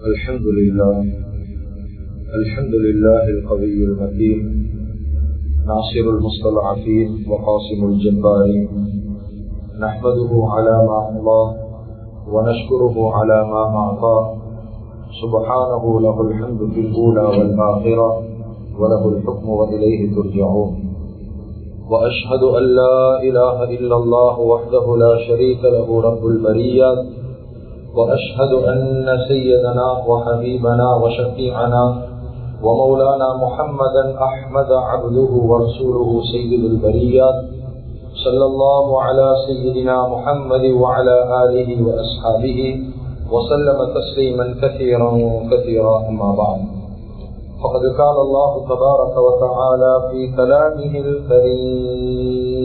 الحمد لله القوي المتين ناصر المستضعفين وقاسم الجبارين نحمده على ما أعطاه ونشكره على ما أعطاه سبحانه له الحمد في الأولى والآخرة وله الحكم وإليه ترجعون وأشهد أن لا إله إلا الله وحده لا شريك له رب البريات وأشهد أن سيدنا وحبيبنا وشفيعنا ومولانا محمدا أحمد عبده ورسوله سيد البريات صلى الله على سيدنا محمد وعلى آله وأصحابه وسلم تسليما كثيرا كثيرا. أما بعد، فقد قال الله تبارك وتعالى في كلامه الكريم: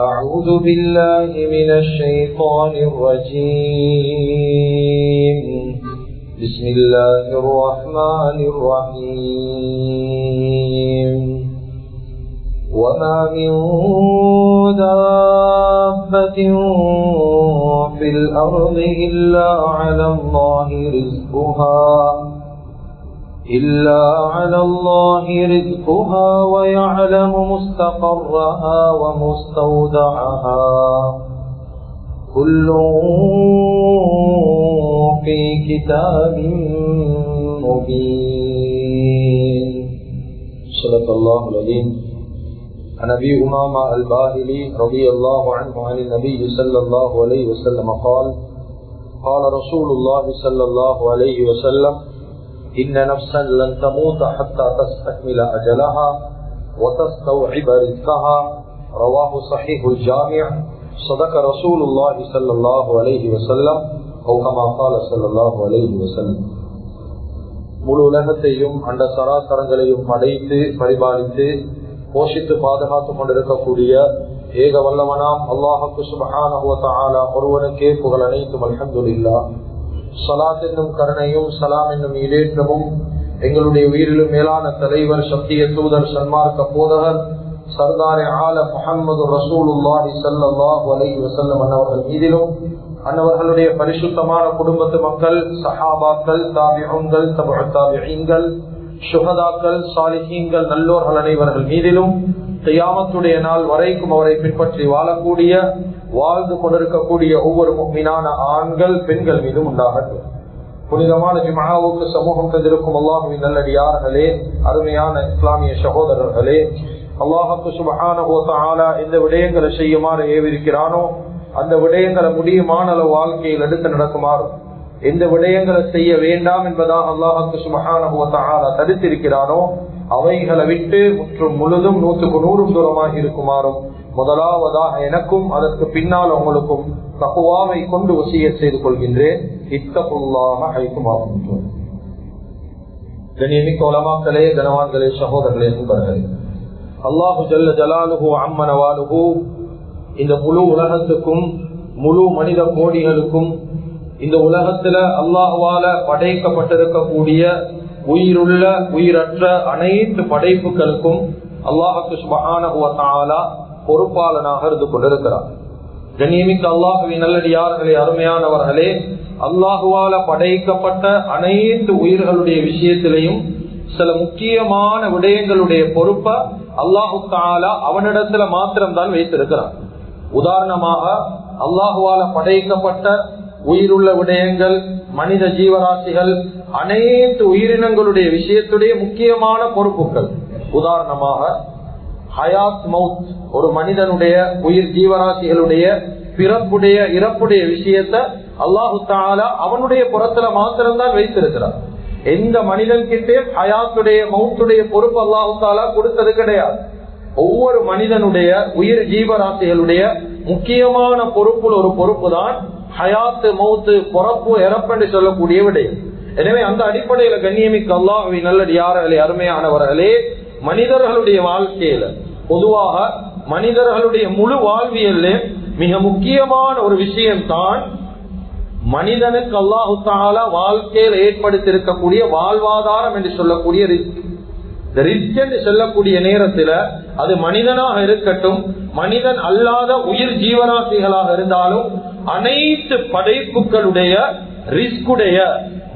أعوذ بالله من الشيطان الرجيم. بسم الله الرحمن الرحيم. وما من دابة في الأرض إلا على الله رزقها ويعلم مستقرها ومستودعها كل في كتاب مبين. صدق الله العظيم. عن أبي أمامة الباهلي رضي الله عنه عن النبي صلى الله عليه وسلم قال: قال رسول الله صلى الله عليه وسلم: إن نفسا لن تموت حتى تستكمل أجلها وتستوعب رزقها. رواه صحيح الجامع. صدق رسول الله صلى الله عليه وسلم أو كما قال صلى الله عليه وسلم. முழு உலகத்தையும் அண்ட சராசரங்களையும் படைத்து பரிபாலித்து போஷித்து பாதுகாத்துக் கொண்டிருக்கக்கூடிய ஏக வல்லவனாம் அல்லாஹுக்கு சுப்ஹானஹு வ தஆலா ஒருவனுக்கே புகழ் அனைத்தும். அல்ஹம்துலில்லாஹ். ஸலாத் என்னும் கருணையும் சலாம் என்னும் ஈடேற்றமும் எங்களுடைய உயிரிலும் மேலான தலைவர், சத்திய தூதர், சன்மார்க்க போதகர், சர்தாரே ஆலம் முஹம்மது ரசூலுல்லாஹி ஸல்லல்லாஹு அலைஹி வஸல்லம் அன்னவர்கள் மீதிலும், அன்னவர்களுடைய பரிசுத்தமான குடும்பத்து மக்கள், சஹாபாக்கள், தாபிஊன்கள், தபுஉ தாபிஈன்கள், ஷுஹதாக்கள், சாலிஹீன்கள், நல்லோர்கள் அனைவர்கள் மீதிலும் கியாமத்துடைய நாள் வரைக்கும் அவரை பின்பற்றி வாழக்கூடிய, வாழ்ந்து கொண்டிருக்கக்கூடிய ஒவ்வொரு முஃமினான ஆண்கள் பெண்கள் மீதும் உண்டாகட்டும். புனிதமான ஜும்ஆவுக்கு சமூகம் தந்திருக்கும் அல்லாஹ்வின் நல்லடியார்களே, அருமையான இஸ்லாமிய சகோதரர்களே, அல்லாஹ்வுக்கு சுப்ஹானஹு வ தஆலா எந்த விடயங்களை செய்யுமாறு ஏவிருக்கிறானோ அந்த விடயங்களை முடியுமான அளவு வாழ்க்கையில் எடுத்து நடக்குமாறு, எந்த விடயங்களை செய்ய வேண்டாம் என்பதாக அல்லாஹ்வுக்கு சுப்ஹானஹு வ தஆலா தடுத்திருக்கிறானோ அவைகளை விட்டு முற்றும் முழுதும் 100% தூரமாக இருக்குமாறும் முதலாவதாக எனக்கும் அதற்கு பின்னால் உங்களுக்கும் தக்வாவை கொண்டு வசியத் செய்து கொள்கின்றேன். இத்தகுல்லாஹ ஹைகுமாகும். கண்ணியமிக்க உலமாக்களே, கனவான்களே, சகோதரர்களே, நண்பர்களே, அல்லாஹு ஜல்ல ஜலாலுஹு அம்ம நவாலுஹு இந்த முழு உலகத்துக்கும் முழு மனித கோடிகளுக்கும் இந்த உலகத்துல அல்லாஹ்வால படைக்கப்பட்டிருக்கக்கூடிய உயிருள்ள உயிரற்ற அனைத்து படைப்புகளுக்கும் அல்லாஹ்வுக்கு சுப்ஹானஹு வ தஆலா பொறுப்பாளனாக இருந்து கொண்டிருக்கிறார். கண்ணியமிக்க அல்லாஹ்வின் நல்லடியார்களே, அருமையானவர்களே, அல்லாஹ்வால படைக்கப்பட்ட அனைத்து உயிர்களுடைய விஷயத்திலையும் சில முக்கியமான விடயங்களுடைய பொறுப்பை அல்லாஹு தஆலா அவனிடத்துல மாத்திரம்தான் வைத்திருக்கிறார். உதாரணமாக, அல்லாஹ்வால படைக்கப்பட்ட உயிருள்ள விடயங்கள், மனித ஜீவராசிகள், அனைத்து உயிரினங்களுடைய விஷயத்துடைய முக்கியமான பொறுப்புகள். உதாரணமாக, ஹயாத் மவுத், ஒரு மனிதனுடைய உயிர் ஜீவராசிகளுடைய பிறப்புடைய இறப்புடைய விஷயத்தை அல்லாஹு தஆலா அவனுடைய புறத்துல மாத்திரம்தான் வைத்திருக்கிறார். எந்த மனிதன் கிட்டே ஹயாத்துடைய மவுத்துடைய பொறுப்பு அல்லாஹு தஆலா கொடுத்தது கிடையாது. ஒவ்வொரு மனிதனுடைய உயிர் ஜீவராசிகளுடைய முக்கியமான பொறுப்புல ஒரு பொறுப்பு தான் ஹயாத்து மவுத்து, பொறப்பு இறப்பு என்று சொல்லக்கூடிய விடயம். எனவே அந்த அடிப்படையில கண்ணியமிக்க அல்லாஹ்வின் நல்லடியார்களே, அருமையானவர்களே, மனிதர்களுடைய வாழ்க்கையில பொதுவாக மனிதர்களுடைய முழு வாழ்வியல்ல மிக முக்கியமான ஒரு விஷயம்தான் மனிதனுக்கு அல்லாஹு தஆலா வாழ்க்கையில் ஏற்படுத்தியிருக்கக்கூடிய வாழ்வாதாரம் என்று சொல்லக்கூடிய ரிஸ்க். இந்த ரிஸ்க் என்று சொல்லக்கூடிய நேரத்தில் அது மனிதனாக இருக்கட்டும், மனிதன் அல்லாத உயிர் ஜீவராசிகளாக இருந்தாலும் அனைத்து படைப்புகளுடைய ரிஸ்குடைய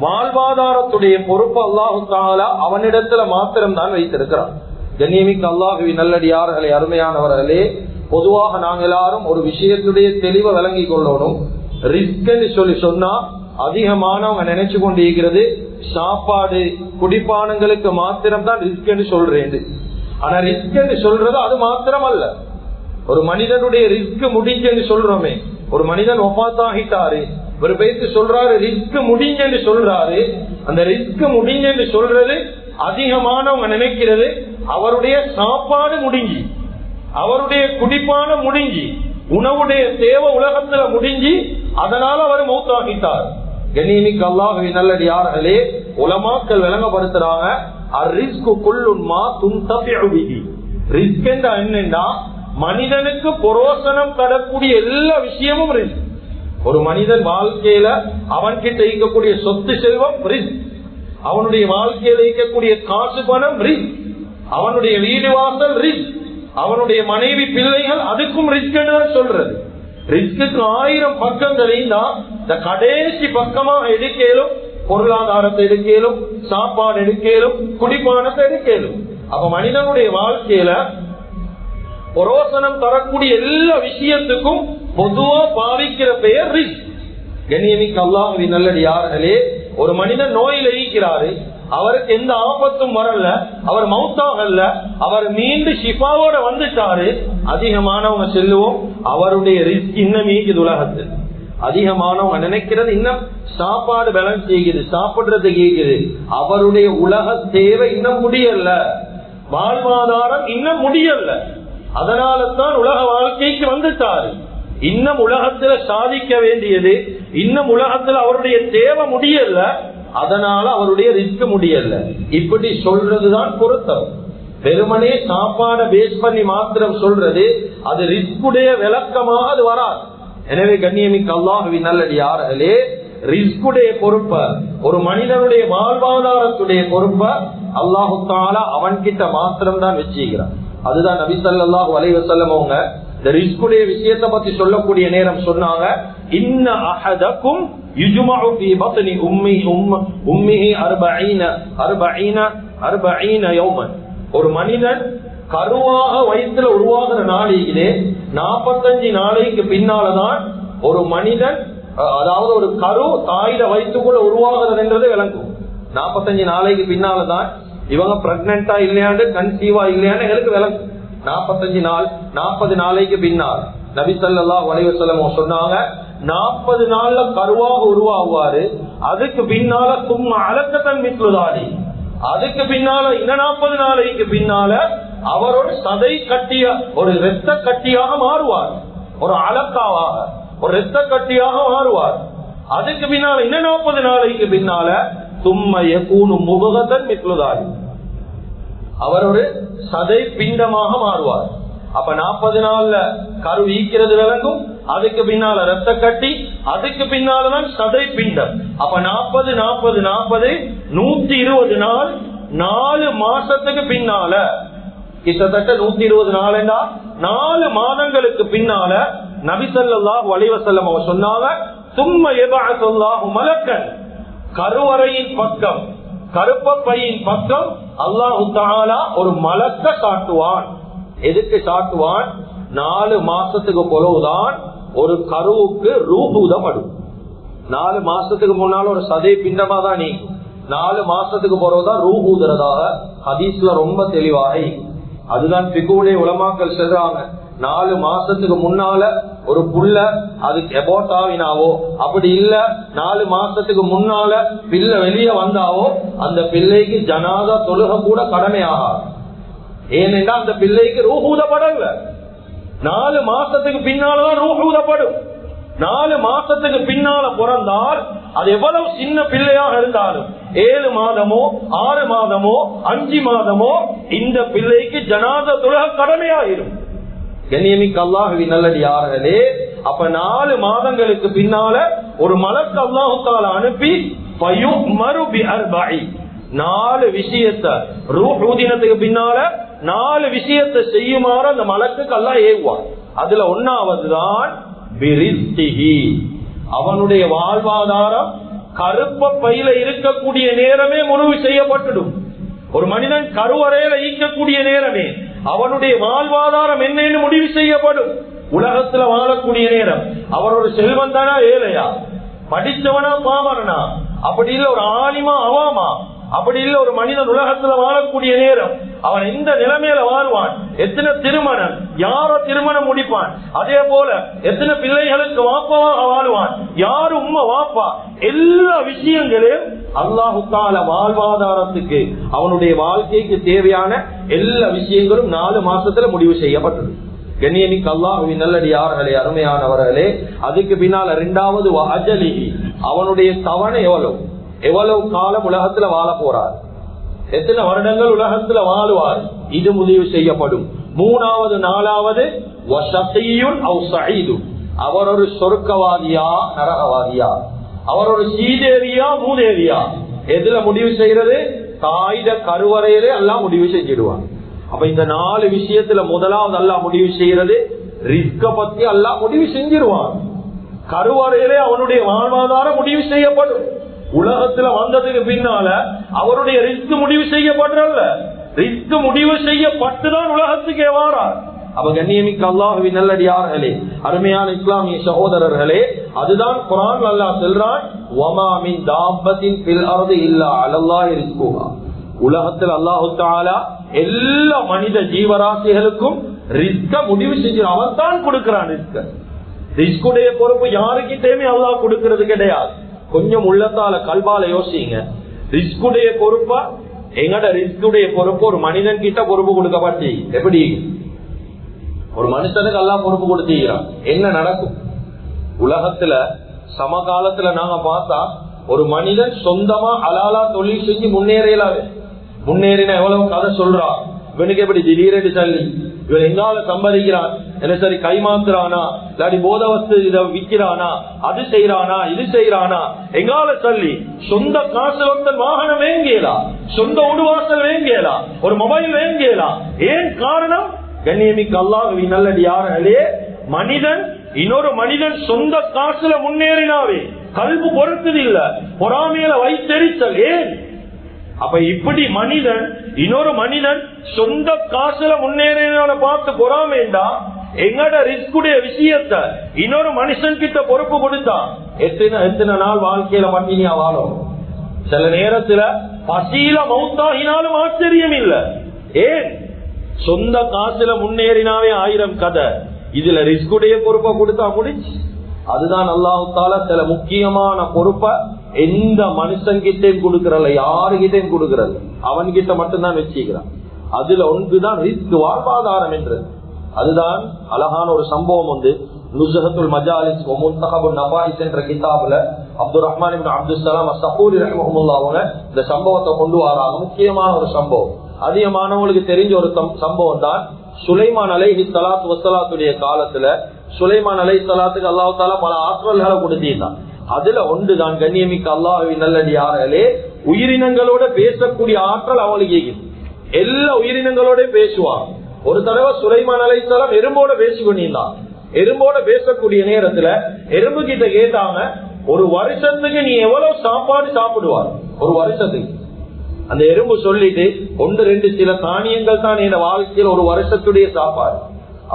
வாழ்வாதாரத்துடைய பொறுப்பு அல்லாஹு தஆலா அவனிடத்துல மாத்திரம் தான் வைத்திருக்கிறான். கண்ணியமிக்க அல்லாஹுவின் நல்லடியார்களே, அருமையானவர்களே, பொதுவாக நாங்கள் எல்லாரும் ஒரு விஷயத்துடைய தெளிவை விளங்கி கொள்ளணும். ரிஸ்க் சொல்லி சொன்னா அதிகமானவங்க நினைச்சு கொண்டிருக்கிறது சாப்பாடு குடிப்பானங்களுக்கு மாத்திரம் தான் ரிஸ்க் என்று சொல்றேன். ஆனா ரிஸ்க் என்று சொல்றது அது மாத்திரம் அல்ல. ஒரு மனிதனுடைய ரிஸ்க் முடிஞ்சு சொல்றோமே, ஒரு மனிதன் ஒப்பாத்தாகிட்டாரு, ஒரு பேருக்கு சொல்றாரு ரிஸ்க் முடிஞ்சு சொல்றாரு. அந்த ரிஸ்க் முடிஞ்சு சொல்றது அதிகமானவங்க நினைக்கிறது அவருடைய சாப்பாடு முடிஞ்சு, அவருடைய குடிப்பான முடிஞ்சு, உணவுடைய தேவை உலகத்துல முடிஞ்சு, அதனால அவர் மௌத்தாகிட்டார். கண்ணியமிக்க அல்லாஹ்வின் நல்லடியார்களே, உலமாக்கள் விளங்கப்படுத்துறாங்க, அர்ரிஸ்கு குல்லுன் மா துன்தஃபிஉ பிஹி. ரிஸ்க் என்றா என்னன்னா மனிதனுக்கு புரோசனம் தரக்கூடிய எல்லா விஷயமும் ரிஸ்க். ஒரு மனிதன் வாழ்க்கையில அவன்கிட்ட இருக்கக்கூடிய சொத்து செல்வம் ரிஸ்க், அவனுடைய வாழ்க்கையில இருக்கக்கூடிய காசு பணம் ரிஸ்க், அவனுடைய வீடு வாசல் ரிஸ்க், அவனுடைய மனைவி பிள்ளைகள் அதுக்கும் ரிஸ்க் என்று சொல்றது. ரிஸ்க்கு 1000 பக்கங்களையும் தான் இந்த கடைசி பக்கமாக எடுக்கலும், பொருளாதாரத்தை எடுக்கலும், சாப்பாடு எடுக்கலும், குடிப்பானத்தை எடுக்கலும். அப்ப மனிதனுடைய வாழ்க்கையில புரோசனம் தரக்கூடிய எல்லா விஷயத்துக்கும் பொதுவா பாவிக்கிற பெயர் ரிஸ்க். கண்ணியமிக்க அல்லாஹ்வின் நல்லடியார்களே, ஒரு மனிதன் நோயில இருக்கிறாரு, அவருக்கு எந்த ஆபத்தும் வரல, அவர் மௌத்தாகல, அவர் மீண்டு ஷிஃபாவோட வந்துட்டாரு. அதிகமானவங்க செல்லுவோம் அவருடைய ரிஸ்க் இன்னும் ஈக்குது. உலகத்தில் அதிகமானவங்க நினைக்கிறது இன்னும் சாப்பாடு பேலன்ஸ் செய்யுது, சாப்பிடுறது கேக்குது, அவருடைய உலக தேவை இன்னும் முடியல, வாழ்வாதாரம் இன்னும் முடியல. அதனால தான் உலக வாழ்க்கைக்கு வந்துட்டாரு. இன்னும் உலகத்துல சாதிக்க வேண்டியது, இன்னும் உலகத்துல அவருடைய தேவை முடியல, அதனால அவருடைய ரிஸ்க் முடியல. இப்படி சொல்றதுதான் பொருத்தம். வெறுமனே சாப்பாட பேஸ் பண்ணி மாத்திரம் சொல்றது அது ரிஸ்குடைய விளக்கமாக அது வராது. எனவே கண்ணியமிக்க அல்லாஹ்வின் நல்லடியார்களே, ரிஸ்குடைய பொறுப்ப, ஒரு மனிதனுடைய வாழ்வாதாரத்துடைய பொறுப்ப அல்லாஹு தஆலா அவன்கிட்ட மாத்திரம் தான் வச்சுக்கிறான். அதுதான் நபி ஸல்லல்லாஹு அலைஹி வஸல்லம் அவங்க இந்த ரிஸ்குடைய விஷயத்தை பத்தி சொல்லக்கூடிய நேரம் சொன்னாங்க, இன்ன அஹதக்கும் யுஜ்மஉ ஃபீ பத்னி உம்மிஹி 40 யௌமன். ஒரு மனிதன் கருவாக வயிற்றுல உருவாகிற நாளையிலே 45 நாளைக்கு பின்னால்தான் ஒரு மனிதன், அதாவது ஒரு கரு தாயில வயிற்றுக்குள்ள உருவாகிறது என்றது விளங்கும். 45 நாளைக்கு பின்னால்தான் இவங்க பிரெக்னண்டா இல்லையாண்டு கன்சீவா இல்லையான்னு எங்களுக்கு விளங்கும். 45 நாள் 40 நாளைக்கு பின்னால் நபி ஸல்லல்லாஹு அலைஹி வஸல்லம் சொன்னாங்க, 40 நாள்ல கருவாக உருவாகுவாரு, அதுக்கு பின்னால சும்மா அலக்கத்தன் மிஸ்லுதாரி, அதுக்கு பின்னால இன்னும் 40 நாளைக்கு பின்னால அவர் ஒரு சதை கட்டிய ஒரு இரத்த கட்டியாக மாறுவார், ஒரு அலக்காவாக ஒரு இரத்த கட்டியாக மாறுவார். அதுக்கு பின்னால இன்னும் 40 நாளைக்கு பின்னால சும்மா யகூனு முபகதன் மிஸ்லுதாரி, அவர் ஒரு சதை பிண்டமாக மாறுவார். அப்ப 40 நாள்ல கரு ஈக்கிறது விளங்கும், அதுக்கு பின்னால ரத்த கட்டி, அதுக்கு பின்னால்தான் சதை பிண்டம். அப்ப 40 40 40 120 நாள், 4 மாசத்துக்கு பின்னால, கிட்டத்தட்ட 120 நாள்னா 4 மாதங்களுக்கு பின்னால நபி ஸல்லல்லாஹு அலைஹி வஸல்லம் அவங்க சொன்னாங்க, சும்ம யபஅஸுல்லாஹு மலக்கன், கருவறையின் பக்கம், கருப்ப பையின் பக்கம் அல்லாஹு தஆலா ஒரு மலக்க சாட்டுவான். எதுக்கு சாட்டுவான்? 4 மாசத்துக்கு பிறகுதான் ஒரு கருவுக்கு ரூஹ் ஊதப்படும். 4 மாசத்துக்கு முன்னால ஒரு சதை பிண்டமா தான் நீக்கும். 4 மாசத்துக்கு பிறகுதான் ரூஹ் ஊதுறதாக ஹதீஸ்ல ரொம்ப தெளிவாக. அதுதான் ஃபிக்ஹுடைய உலமாக்கள் சொல்றாங்க, 4 மாசத்துக்கு முன்னால ஒரு புள்ள அதுக்கு அபார்ட் ஆகினாவோ, அப்படி இல்ல 4 மாசத்துக்கு முன்னால பிள்ளை வெளியே வந்தாவோ, அந்த பிள்ளைக்கு ஜனாதா தொழுக கூட கடமை ஆகாது. ஏனென்றா அந்த பிள்ளைக்கு ரூஹ் ஊதப்படல. 4 மாசத்துக்கு பின்னால்தான் ரூஹ் ஊதப்படும். 4 மாசத்துக்கு பின்னால பிறந்தால் அது எவ்வளவு சின்ன பிள்ளையாக இருந்தாலும் 7 மாதமோ 6 மாதமோ 5 மாதமோ இந்த பிள்ளைக்கு ஜனாதா தொழுக கடமையாயிரும். கண்ணியமிக்க அல்லாஹ்வின் நல்லடியார்களே, அப்ப 4 மாதங்களுக்கு பின்னால ஒரு மலக்கு அல்லாஹ் தஆலா அனுப்பி 4 விஷயத்தை ரூஹ் ஊதினத்துக்கு பின்னால 4 விஷயத்தை செய்யுமாறு அந்த மலக்குக்கு அல்லாஹ் ஏவுவான். அதுல ஒன்னாவதுதான் பிரிஸ்திஹி, அவனுடைய வாழ்வாதாரம் கருப்ப பையில இருக்கக்கூடிய நேரமே முடிவு செய்யப்பட்டுடும். ஒரு மனிதன் கருவறையில ஈக்கக்கூடிய நேரமே அவனுடைய வாழ்வாதாரம் என்னன்னு முடிவு செய்யப்படும். உலகத்துல வாழக்கூடிய நேரம் அவர் ஒரு செல்வன் தானா ஏழையா, படித்தவனா பாமரனா, அப்படி இல்ல ஒரு ஆலிமா அவாமா, அப்படி இல்ல ஒரு மனிதன் உலகத்துல வாழக்கூடிய நேரம் அவன் எந்த நிலைமையில வாழ்வான், எத்தனை திருமணம், யார திருமணம் முடிப்பான், அதே போல எத்தனை பிள்ளைகளுக்கு வாப்பாவாக வாழ்வான், யாரு உம்மா வாப்பா, எல்லா விஷயங்களையும் அல்லாஹு தஆலா வாழ்வாதாரத்துக்கு அவனுடைய வாழ்க்கைக்கு தேவையான எல்லா விஷயங்களும் 4 மாசத்துல முடிவு செய்யப்பட்டது. கண்ணியமிக்க அல்லாஹ்வின் நல்லடியார்களே, அருமையானவர்களே, அதுக்கு பின்னால 2வது அஜலி, அவனுடைய தவணை எவ்வளவு காலம் உலகத்துல வாழ போறார், எத்தனை வருடங்கள் உலகத்துல வாழுவார், இது முடிவு செய்யப்படும். 3வது 4வது அவர் ஒரு சொர்க்கவாதியா நரகவாதியா, அவர் ஒரு சீதேவியா மூதேவியா, எதுல முடிவு செய்யறது? தாயிட கருவறையிலே எல்லாம் முடிவு செஞ்சிடுவான். அப்ப இந்த 4 விஷயத்துல முதலாவது அல்லாஹ் முடிவு செய்யறது ரிஸ்க பத்தி அல்லாஹ் முடிவு செஞ்சிருவான். கருவறையிலே அவனுடைய வாழ்வாதாரம் முடிவு செய்யப்படும். உலகத்துல வந்ததுக்கு பின்னால அவருடைய ரிஸ்க் முடிவு செய்யப்படுறல்ல, ரிஸ்க் முடிவு செய்யப்பட்டுதான் உலகத்துக்கு வாரார். அப்ப கண்ணியமிக்க அல்லாஹ்வின் நல்லடியார்களே, அருமையான இஸ்லாமிய சகோதரர்களே, அதுதான் குர்ஆன் அல்லாஹ் சொல்றான், வமா மின் தாபத்தின் ஃபில் அர்தி இல்லா அலல்லாஹி ரிஸ்குஹா. உலகத்தில் அல்லாஹ் தஆலா எல்லா மனித ஜீவராசிகளுக்கும் ரிஸ்க முடிவு செஞ்சு அவன் தான் கொடுக்கிறான். ரிஸ்குடைய பொறுப்பு யாருக்கிட்டேயுமே அல்லாஹ் கொடுக்கிறது கிடையாது. கொஞ்சம் உள்ளத்தால கல்வால யோசிங்க. ரிஸ்குடைய பொறுப்பா எங்கட ரிஸ்குடைய பொறுப்பு ஒரு மனிதன் கிட்ட பொறுப்பு கொடுக்கப்பட்டு எப்படி ஒரு மனுஷனுக்கு எல்லாம் பொறுப்பு கொடுத்தீங்கிறான், என்ன நடக்கும்? உலகத்துல சமகாலத்துல நாங்க பார்த்தா ஒரு மனிதன் சொந்தமா அலாலா தொழில் செஞ்சு முன்னேறின எவ்வளவு கதை சொல்றான். இவனுக்கு எப்படி திடீரென்று சொல்லி இவன் எங்கால சம்பாதிக்கிறான், என்ன சரி கைமாத்துறானா, இல்லாட்டி போதவஸ்து இதை விற்கிறானா, அது செய்யறானா, இது செய்யறானா, எங்கால சொல்லி சொந்த காசு ஒருத்தன் வாகனம் வேங்கேலா, சொந்த உடுவாசல் வேங்கேலா, ஒரு மொபைல் வேங்கேலா. ஏன் காரணம்? கண்ணியமிக்க அல்லாஹ்வின் நல்லடியார்களே, மனிதன் இன்னொரு மனிதன் சொந்த காசுல முன்னேறினாவே கல்பு பொறுத்தது இல்ல, பொறாமையில வைத்தெரித்தல். ஏன்? அப்ப இப்படி மனிதன் இன்னொரு மனிதன் சொந்த காசுல முன்னேறின பார்த்து பொறாமேண்டா எங்கட ரிஸ்குடைய விஷயத்த இன்னொரு மனுஷன் கிட்ட பொறுப்பு கொடுத்தா எத்தனை நாள் வாழ்க்கையில பட்டினியா வாழும்? சில நேரத்துல பசியில மௌத்தாகினாலும் ஆச்சரியம் இல்ல. ஏன்? சொந்த காசுல முன்னேறினாவே 1000 கதை, இதுல ரிஸ்குடைய பொறுப்பை கொடுத்தா முடிச்சு. அதுதான் அல்லாஹ் தஆலா சில முக்கியமான பொறுப்பை எந்த மனுஷன் கிட்டையும் கொடுக்கறல, யாருகிட்டையும் கொடுக்கறது, அவன்கிட்ட மட்டும்தான் வச்சுக்கிறான். அதுல ஒன்றுதான் ரிஸ்க், வாழ்வாதாரம் என்று. அதுதான் அழகான ஒரு சம்பவம் வந்து நுஸ்ஹத்துல் மஜாலிஸ் வ முன்தஹபுன் நஃபாயிஸ் என்ற கிதாபுல அப்துல் ரஹ்மான் இப்னு அப்துல் ஸலாம் அஸ்-ஸஃபூரி ரஹ்மஹுல்லாஹ் அவங்க இந்த சம்பவத்தை கொண்டு வராங்க. முக்கியமான ஒரு சம்பவம், அதிகமானவங்களுக்கு தெரிஞ்ச ஒரு சம்பவம் தான். சுலைமான் அலைஹிஸ்ஸலாத்து வஸ்ஸலாத்துடைய காலத்துல சுலைமான் அலைஹிஸ்ஸலாத்துக்கு அல்லாஹ் தஆலா பல ஆற்றல்களை கொடுத்திருந்தான். அதுல ஒன்றுதான் கண்ணியமிக்க அல்லாஹ்வின் நல்லடியார்களே, உயிரினங்களோட பேசக்கூடிய ஆற்றல் அவங்களுக்கு இருக்குது. எல்லா உயிரினங்களோட பேசுவான். ஒரு தடவை சுலைமான் அலைஹிஸ்ஸலாம் எறும்போட பேசிக்கொண்டிருந்தான். எறும்போட பேசக்கூடிய நேரத்துல எறும்பு கிட்ட கேட்டாங்க, ஒரு வருஷத்துக்கு நீ எவ்வளவு சாப்பாடு சாப்பிடுவார்? ஒரு வருஷத்துக்கு. அந்த எறும்பு சொல்லிட்டு 1-2 சில தானியங்கள் தான் என் வாழ்க்கையில் ஒரு வருஷத்துடைய சாப்பாடு.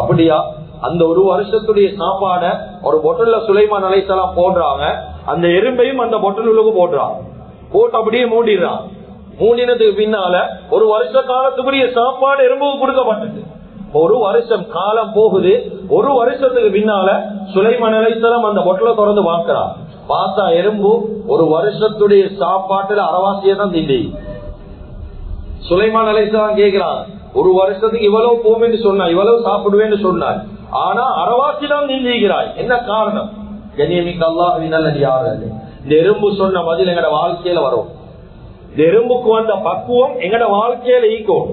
அப்படியா? அந்த ஒரு வருஷத்துடைய சாப்பாட ஒரு பொட்டல்ல சுலைமான் அலைஹிஸ்ஸலாம் போடுறாங்க. அந்த எறும்பையும் அந்த பொட்டலுக்கு போடுறான். போட்டு அப்படியே மூடிடுறான். மூடினதுக்கு பின்னால ஒரு வருஷ காலத்துக்குரிய சாப்பாடு எறும்புக்கு கொடுக்கப்பட்டது. ஒரு வருஷம் காலம் போகுது. ஒரு வருஷத்துக்கு பின்னால சுலைமான் அலைஹிஸ்ஸலாம் அந்த பொட்டலை திறந்து பார்க்கிறான். பார்த்தா எறும்பு ஒரு வருஷத்துடைய சாப்பாட்டுல அரைவாசியை தான் திண்டி. சுலைமான் அலைஹிஸ்ஸலாம் கேட்கிறான், ஒரு வருஷத்துக்கு இவ்வளவு போவேன்னு சொன்னா, இவ்வளவு சாப்பிடுவேன்னு சொன்னார், ஆனா அரைவாசி தான் திண்டிக்கிறாய், என்ன காரணம்? கண்ணியமிக்க அல்லாஹ்வின் நல்லடியார்களே, இந்த எறும்பு சொன்ன பதில் எங்கட வாழ்க்கையில வரும். இந்த எறும்புக்கு வந்த பக்குவம் எங்கட வாழ்க்கையில ஈக்கும்.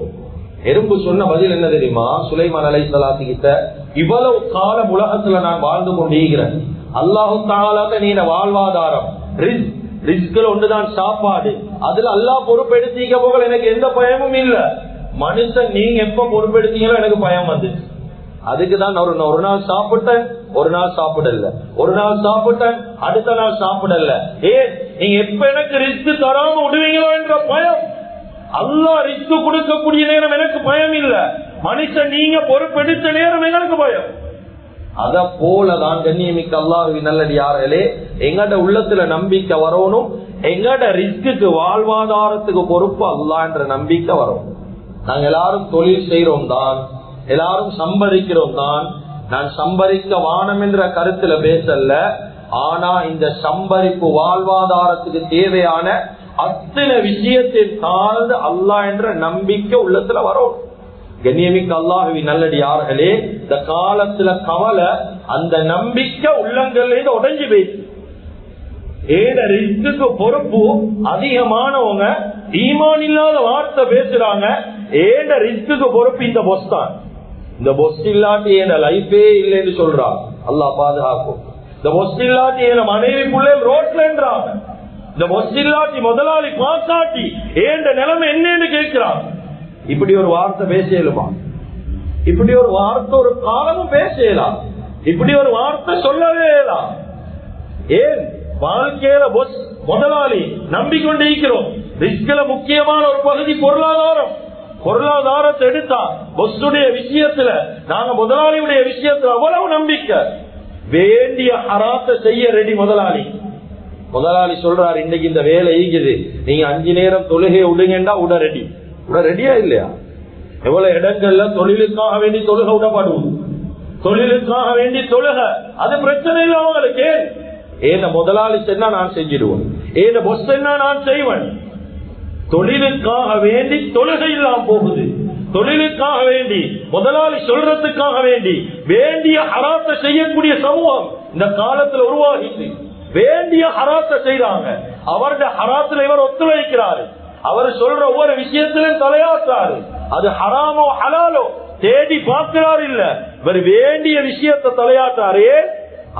எறும்பு சொன்ன பதில் என்ன தெரியுமா? சுலைமான் அலைஹிஸ்ஸலாத்து கிட்ட, இவ்வளவு காலம் உலகத்துல நான் வாழ்ந்து கொண்டிருக்கிறேன், அல்லாஹு தஆலா நீ வாழ்வாதாரம் ரிஸ்க்ல ஒன்றுதான் சாப்பாடு, அதுல அல்லாஹ் பொறுப்பெடுத்திக்க போக எனக்கு எந்த பயமும் இல்ல. மனுஷன் நீங்க எப்ப பொறுப்பெடுத்தீங்களோ எனக்கு பயம் வந்து, அதுக்குதான் ஒரு நாள் சாப்பிட்டேன், ஒரு நாள் சாப்பிடல, ஒரு நாள் சாப்பிட்டேன், அடுத்த நாள் சாப்பிடல. ஏன்? நீங்க எப்ப எனக்கு ரிஸ்க் தராம விடுவீங்களோ என்ற பயம். அல்லாஹ் ரிஸ்க் கொடுக்கக்கூடிய நேரம் எனக்கு பயம் இல்ல, மனுஷன் நீங்க பொறுப்பெடுத்த நேரம் எங்களுக்கு பயம். அத போலதான் கண்ணியமிக்க அல்லாஹ்வின் நல்லடியார்களே, எங்கட உள்ளத்துல நம்பிக்கை வரணும். எங்கட ரிஸ்க்கு வாழ்வாதாரத்துக்கு பொறுப்பு அல்லாஹ் என்ற நம்பிக்கை வரும். நாங்க எல்லாரும் தொழில் செய்யறோம் தான், எல்லாரும் சம்பாதிக்கிறோம் தான். நான் சம்பாதிக்க வானம் என்ற கருத்துல பேசல. ஆனா இந்த சம்பாதிப்பு வாழ்வாதாரத்துக்கு தேவையான அத்தனை விஷயத்தின் தாழ்ந்து அல்லாஹ் என்ற நம்பிக்கை உள்ளத்துல வரும். கண்ணியமிக்க அல்லாஹ்வின் நல்லடியார்களே, இந்த காலத்துல கவலை அந்த நம்பிக்கை உள்ளங்கள்ல உடைஞ்சு போயிடுச்சு. ஏட ரிஸ்க்கு பொறுப்பு அதிகமானவங்க ஈமான் இல்லாத வார்த்தை பேசுறாங்க. ஏட ரிஸ்க்கு பொறுப்பு இந்த பொஸ் தான். இந்த பொஸ் இல்லாட்டி என் லைஃபே இல்லைன்னு சொல்றாங்க. அல்லாஹ் பாதுகாக்கும். இந்த பொஸ் இல்லாட்டி என் மனைவி பிள்ளைகள் ரோட்லன்றாங்க. இந்த பொஸ் இல்லாட்டி முதலாளி பாசாட்டி ஏண்ட நிலைமை என்னன்னு கேட்கிறாங்க. இப்படி ஒரு வார்த்தை பேசலுமா? இப்படி ஒரு வார்த்தை ஒரு காலமும் பேசலாம். இப்படி ஒரு வார்த்தை சொல்லவே இயலாம். ஏன்? வாழ்க்கையில பொஸ் முதலாளி நம்பிக்கொண்டு இருக்கிறோம். ரிஸ்க்ல முக்கியமான ஒரு பகுதி பொருளாதாரம். பொருளாதாரத்தை எடுத்தா பொஸ்ஸுடைய விஷயத்துல, நாங்க முதலாளியுடைய விஷயத்துல அவ்வளவு நம்பிக்கை. வேண்டிய ஹராத்தை செய்ய ரெடி முதலாளி. முதலாளி சொல்றாரு, இன்னைக்கு இந்த வேலை ஈக்குது, நீங்க 5 நேரம் தொழுகை விடுங்கண்டா உட ரெடி. உட ரெடியா இல்லையா? எவ்வளவு இடங்கள்ல தொழிலுக்காக வேண்டி தொழுக விடப்படுவோம். தொழிலுக்காக வேண்டி தொழுக அது பிரச்சனை இல்லை அவங்களுக்கு. ஏன முதலாளி சொன்னா நான் செஞ்சிடுவேன், ஏன பொஸ் சொன்னா நான் செய்வேன். தொழிலுக்காக வேண்டி தொழுகை இல்லாம போகுது. தொழிலுக்காக வேண்டி முதலாளி சொல்றதுக்காக வேண்டி வேண்டிய ஹராத்தை செய்யக்கூடிய சமூகம் இந்த காலத்துல உருவாகிட்டு வேண்டிய ஹராத்தை செய்யறாங்க. அவருடைய ஹராத்துல இவர் ஒத்துழைக்கிறாரு. அவர் சொல்ற ஒவ்வொரு விஷயத்திலும் தலையாற்றாரு. அது ஹராமோ ஹலாலோ தேடி பார்க்கிறார் இல்ல, இவர் வேண்டிய விஷயத்தை தலையாற்றாரே.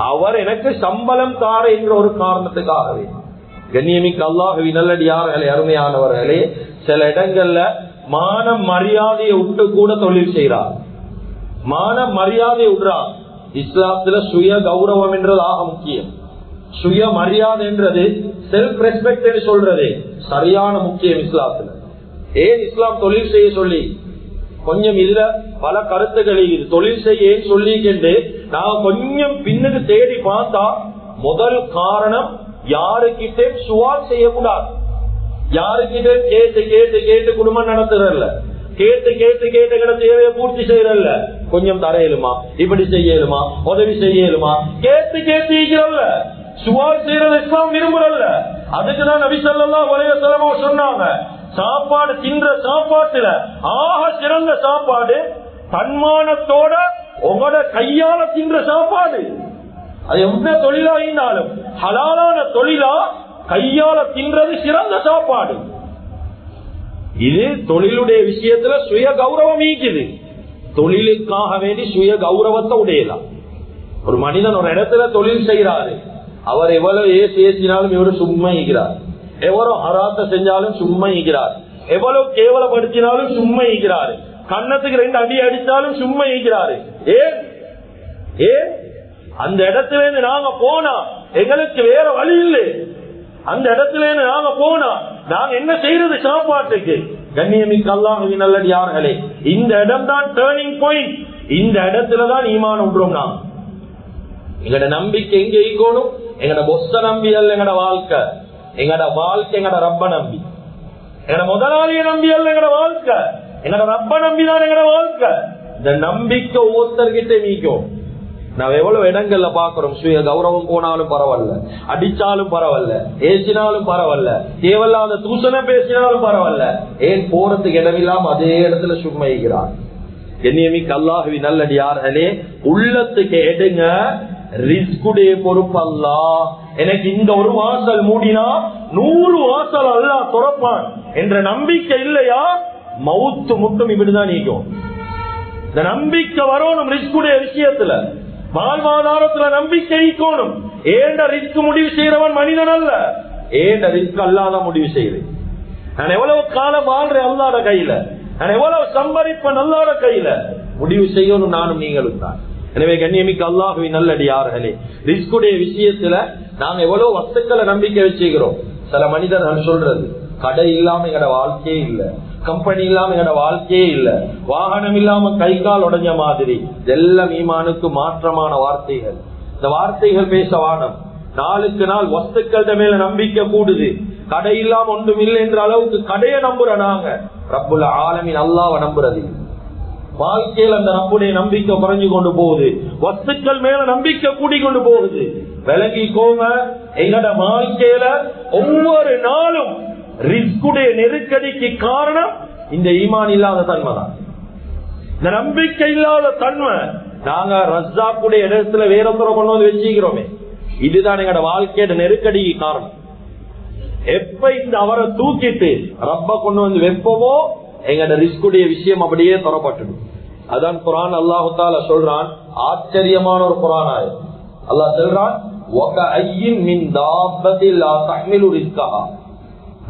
அவர் எனக்கு சம்பளம் தார என்ற ஒரு காரணத்துக்காகவே. கண்ணியமிக்க அல்லாஹ்வின் நல்லடியார்களே, அருமையானவர்களே, சில இடங்கள்ல மானம் மரியாதையை விட்டு கூட தொழில் செய்யறார். மானம் மரியாதையை விடுறான். இஸ்லாத்துல சுய கௌரவம் என்றது ஆக முக்கியம். சுய மரியாதை என்றது செல்ஃப் ரெஸ்பெக்ட் என்று சொல்றது சரியான முக்கியம் இஸ்லாத்துல. ஏன் இஸ்லாம் தொழில் செய்ய சொல்லி கொஞ்சம் இதுல பல கருத்துக்கள் தொழில் செய்ய சொல்லிக்கிட்டு நான் கொஞ்சம் பின்னுக்கு தேடி பார்த்தா முதல் காரணம் யாருக்கிட்டே சுவால் செய்யக்கூடாது. யாருக்கிட்டே கேட்டு கேட்டு கேட்டு குடும்பம் நடத்துறல்ல, கேட்டு கேட்டு கேட்டு கிட்ட தேவையை பூர்த்தி செய்யறல்ல. கொஞ்சம் தரையிலுமா, இப்படி செய்யலுமா, உதவி செய்யலுமா, கேட்டு கேட்டு இருக்கிறல்ல. சுவால் செய்யறது இஸ்லாம் விரும்புறல்ல. அதுக்குதான் நபி ஸல்லல்லாஹு அலைஹி வஸல்லம் சொன்னாங்க, சாப்பாடு தின்ற சாப்பாட்டுல ஆக சிறந்த சாப்பாடு தன்மானத்தோட உங்களோட கையால தின்ற சாப்பாடு. அது எந்த தொழிலாயினாலும் ஹலாலான தொழிலா கையால தின்றது சிறந்த சாப்பாடு. இது தொழிலுடைய விஷயத்துல சுய கௌரவம் ஈக்குது. தொழிலுக்காக வேண்டி சுய கௌரவத்தை உடையலாம். ஒரு மனிதன் ஒரு இடத்துல தொழில் செய்யறாரு, அவர் எவ்வளவு ஏசினாலும் இவரு சும்மா ஈக்கிறார். எவ்வளவு அராத்த செஞ்சாலும் சும்மா ஈக்கிறார். எவ்வளவு கேவலப்படுத்தினாலும் சும்மா ஈக்கிறாரு. கண்ணத்துக்கு 2 அடி அடித்தாலும் சும்மா ஈக்கிறாரு. ஏன்? ஏன்? அந்த இடத்துல இருந்து நாங்க போனா எங்களுக்கு வேற வழி இல்லை. அந்த இடத்துல இருந்து நாங்க போனா நாங்க என்ன செய்யறது சாப்பாட்டுக்கு? கண்ணியமிக்க அல்லாஹ்வின் நல்லடியார்களே, இந்த இடம் தான் டர்னிங் பாயிண்ட். இந்த இடத்துலதான் ஈமான் உண்றோம். நாம் எங்கட நம்பிக்கை எங்க ஈக்கணும்? எங்கட பொஸ்ஸ நம்பி அல்ல எங்கட வாழ்க்கை. எங்கட வாழ்க்கை எங்கட ரப்ப நம்பி, எங்கட முதலாளிய நம்பி அல்ல எங்கட வாழ்க்கை. எங்கட ரப்ப நம்பிதான் எங்கட வாழ்க்கை. இந்த நம்பிக்கை ஒவ்வொருத்தர்கிட்ட நீக்கும். நான் எவ்வளவு இடங்கள்ல பாக்குறோம், சுய கௌரவம் போனாலும் பரவாயில்ல, அடிச்சாலும் பரவாயில்ல, ஏசினாலும் பரவாயில்ல, தேவையில்லாத தூசண பேசினாலும் பரவாயில்ல, ஏன் போறதுக்கு இடமில்லாம அதே இடத்துல சும்மைகிறார். கண்ணியமிக்க அல்லாஹ்வின் நல்லடியார்களே, உள்ளத்துக்கு எடுங்க. ரிஸ்குடைய பொறுப்பு அல்லாஹ். எனக்கு இந்த ஒரு வாசல் மூடினா 100 வாசல் அல்லாஹ் துறப்பான் என்ற நம்பிக்கை இல்லையா, மவுத்து முட்டும் இப்படிதான் நீக்கும். இந்த நம்பிக்கை வரணும். ரிஸ்குடைய விஷயத்துல வாழ்வாதாரத்துல நம்பிக்கை ஈக்கணும். ஏண்ட ரிஸ்க் முடிவு செய்யறவன் மனிதன் அல்ல, ஏண்ட ரிஸ்க் அல்லாத முடிவு செய்யறேன். நான் எவ்வளவு காலம் வாழ்றேன் அல்லாத கையில, நான் எவ்வளவு சம்பாதிப்பேன் அல்லாத கையில. முடிவு செய்யணும் நானும் நீங்களும் தான். எனவே கண்ணியமிக்க அல்லாஹ்வின் நல்லடியார்களே, ரிஸ்குடைய விஷயத்துல நாங்க எவ்வளவு வஸ்துக்களை நம்பிக்கை வச்சுக்கிறோம். சில மனிதர்கள் சொல்றது, கடை இல்லாம எங்கட வாழ்க்கையே இல்ல, கம்பெனி இல்லாம எங்கட வாழ்க்கையே இல்ல, வாகனம் இல்லாம கை கால் உடைஞ்ச மாதிரி. இதெல்லாம் ஈமானுக்கு மாற்றமான வார்த்தைகள். இந்த வார்த்தைகள் பேச வானம். நாளுக்கு நாள் வஸ்துக்கள் மேல நம்பிக்கை கூடுது. கடை இல்லாம ஒன்றும் இல்லை என்ற அளவுக்கு கடையை நம்புற நாங்க ரப்புல் ஆலமீன் அல்லாஹ்வை நம்புறது. வாழ்க்கையில் அந்த ரப்புடைய நம்பிக்கை குறைஞ்சு கொண்டு போகுது, வஸ்துக்கள் மேல நம்பிக்கை கூடிக்கொண்டு போகுது. விளங்கிக்கோங்க, எங்கட வாழ்க்கையில ஒவ்வொரு நாளும் ரிஸ்குடைய நெருக்கடிக்கு காரணம் இந்த ஈமான் இல்லாத தன்மை தான், இந்த நம்பிக்கை இல்லாத தன்மை. நாங்க ரஸ்ஸாக்குடைய இடத்துல வேற ஒருத்தரை கொண்டு வந்து வச்சுக்கிறோமே, இதுதான் எங்கட வாழ்க்கையோட நெருக்கடிக்கு காரணம். எப்ப இந்த அவரை தூக்கிட்டு ரப்ப கொண்டு வந்து வெப்பமோ எங்கட ரிஸ்குடைய விஷயம் அப்படியே தரப்பட்டுடும். அதான் குர்ஆன் அல்லாஹ் தஆலா சொல்றான், ஆச்சரியமான ஒரு குர்ஆன் ஆயத். அல்லாஹ் சொல்றான், வகஅய்யின் மின் தாபத்தின் லா தஹ்மிலு ரிஸ்கஹா.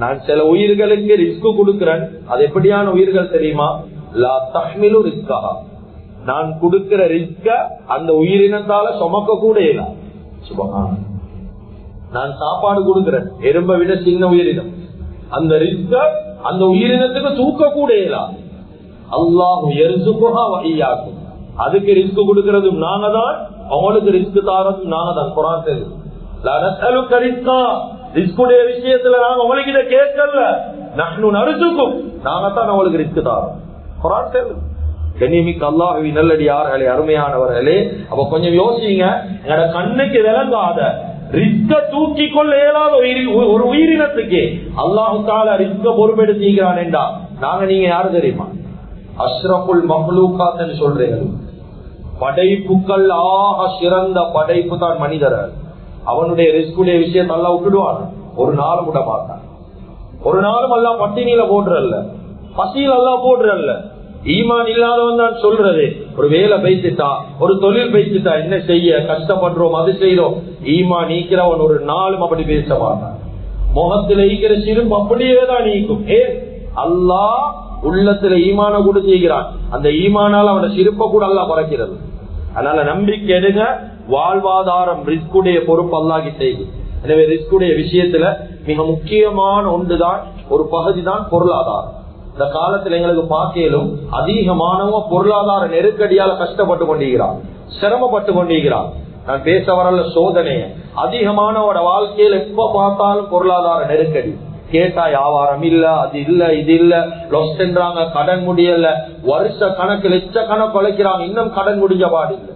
நான் சில உயிர்களுக்கு ரிஸ்க் கொடுக்கிறேன். அது எப்படியான உயிர்கள் தெரியுமா? லா தஹ்மிலு ரிஸ்கஹா. நான் கொடுக்கிற ரிஸ்க அந்த உயிரினத்தால சுமக்க கூட இல்லை. சுபஹான். நான் சாப்பாடு கொடுக்கிறேன், எறும்பை விட சின்ன உயிரினம், அந்த ரிஸ்க அந்த உயிரினத்துக்கு தூக்க கூட இல்லை. அல்லாஹு யர்சுகுஹா வ இய்யாக்கும். அதுக்கு ரிஸ்க் கொடுக்கிறதும் நாங்க தான், அவங்களுக்கு ரிஸ்க் தாரதும் நாங்க தான். குர்ஆன் சொல்லுது, லா நஸ்அலுக ரிஸ்கா. ரிஸ்குடைய விஷயத்துல நாங்க உங்களுக்கு இதை கேட்கல, நஹ்னு நர்சுகும். நாங்க தான் அவங்களுக்கு ரிஸ்க் தாரோம். குர்ஆன் சொல்லுது. கண்ணியமிக்க அல்லாஹ்வின் நல்லடியார்களே, அருமையானவர்களே, அப்ப கொஞ்சம் யோசிங்க. எங்களோட கண்ணுக்கு விளங்காத ரிஸ்க தூக்கி கொள்ள இயலாத ஒரு உயிரினத்துக்கு அல்லாஹ் தஆலா ரிஸ்க பொறுப்பெடுத்தீங்கிறான் என்றா நாங்க நீங்க யாரு தெரியுமா? அஷ்ரஃபுல் மஹ்லூகாத் என்று சொல்றீர்கள். படைப்புக்கள் ஆக சிறந்த படைப்பு தான் மனிதர்கள். அவனுடைய ரிஸ்குடைய விஷயத்தை எல்லாம் விட்டுடுவான், ஒரு நாளும் விட மாட்டான். ஒரு நாளும் எல்லாம் பட்டினியில போடுறல்ல, பசியில் எல்லாம் போடுறல்ல. ஈமான் இல்லாதவன் தான் சொல்றது, ஒரு வேலை பைத்துட்டா, ஒரு தொழில் பைத்துட்டா, என்ன செய்ய கஷ்டப்படுறோம், அது செய்யறோம். ஈமான் நீக்கிறவன் ஒரு நாளும் அப்படி பேச மாட்டான். முகத்துல ஈக்கிற சிறும்பு அப்படியேதான் நீக்கும். ஏன்? அல்லாஹ் உள்ளத்துல ஈமான கொடுத்துக்கிறான். அந்த ஈமானால் அவனோட சிறுப்பை கூட அல்லாஹ் குறைக்கிறது. அதனால நம்பிக்கை எடுங்க. வாழ்வாதாரம் ரிஸ்குடைய பொறுப்பு அல்லாஹ் கிட்ட. எனவே ரிஸ்குடைய விஷயத்துல மிக முக்கியமான ஒன்றுதான், ஒரு பகுதி தான் பொருளாதாரம். இந்த காலத்துல எங்களுக்கு பார்க்கலும் அதிகமானவங்க பொருளாதார நெருக்கடியால கஷ்டப்பட்டு கொண்டிருக்கிறான், சிரமப்பட்டு கொண்டிருக்கிறான். நான் பேச வரல சோதனைய. அதிகமானவோட வாழ்க்கையில எப்ப பார்த்தாலும் பொருளாதார நெருக்கடி. கேட்டா வியாபாரம் இல்ல, அது இல்ல, இது இல்ல, லொஸ் சென்றாங்க, கடன் முடியல, வருஷ கணக்கு லட்ச கணக்கு உழைக்கிறாங்க, இன்னும் கடன் முடிஞ்ச பாடு இல்ல.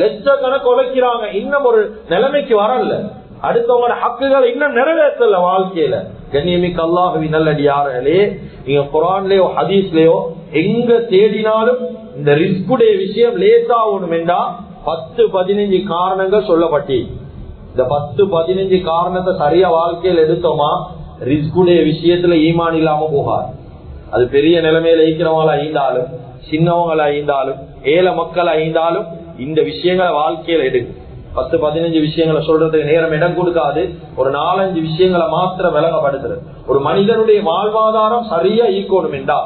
லட்ச கணக்கு உழைக்கிறாங்க, இன்னும் ஒரு நிலைமைக்கு வரல. அடுத்தவங்களோட ஹக்குகளை இன்னும் நிறைவேற்றல வாழ்க்கையில. கண்ணியமிக்க அல்லாஹ்வின் நல்லடியார்களே, நீங்க குர்ஆன்லயோ ஹதீஸ்லயோ எங்க தேடினாலும் இந்த ரிஸ்குடைய விஷயம் லேசாகணும் என்றா 10-15 காரணங்கள் சொல்லப்பட்டி. இந்த 10-15 காரணத்தை சரியா வாழ்க்கையில் எடுத்தோமா ரிஸ்குடைய விஷயத்துல ஈமான் இல்லாம போகாது. அது பெரிய நிலைமையில இருக்கிறவங்களா இருந்தாலும், சின்னவங்களா இருந்தாலும், ஏழை மக்களா இருந்தாலும் இந்த விஷயங்களை வாழ்க்கையில எடுக்கும். 10-15 விஷயங்களை சொல்றதுக்கு நேரம் இடம் கொடுக்காது. ஒரு 4-5 விஷயங்களை மாத்திரம் விளங்கப்படுத்துறது. ஒரு மனிதனுடைய வாழ்வாதாரம் சரியா ஈக்கணும் என்றா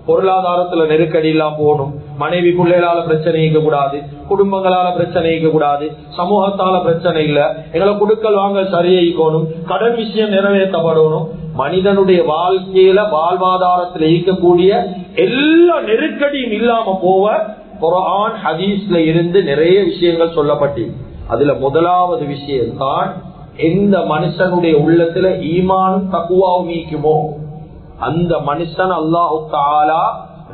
பொருளாதாரத்துல நெருக்கடி இல்லாம போகணும், மனைவி பிள்ளைகளால பிரச்சனை இருக்க கூடாது, குடும்பங்களால பிரச்சனை இருக்க கூடாது, சமூகத்தால பிரச்சனை இல்ல, எங்களை கொடுக்கல் வாங்கல் சரியா ஈக்கணும், கடன் விஷயம் நிறைவேற்றப்படணும். மனிதனுடைய வாழ்க்கையில வாழ்வாதாரத்துல ஈக்கக்கூடிய எல்லா நெருக்கடியும் இல்லாம போவ குர்ஆன் ஹதீஸ்ல இருந்து நிறைய விஷயங்கள் சொல்லப்பட்டு, அதுல முதலாவது விஷயம் தான் எந்த மனுஷனுடைய உள்ளத்துல ஈமானும் தக்வாவும் நீக்குமோ அந்த மனுஷன் அல்லாஹு தஆலா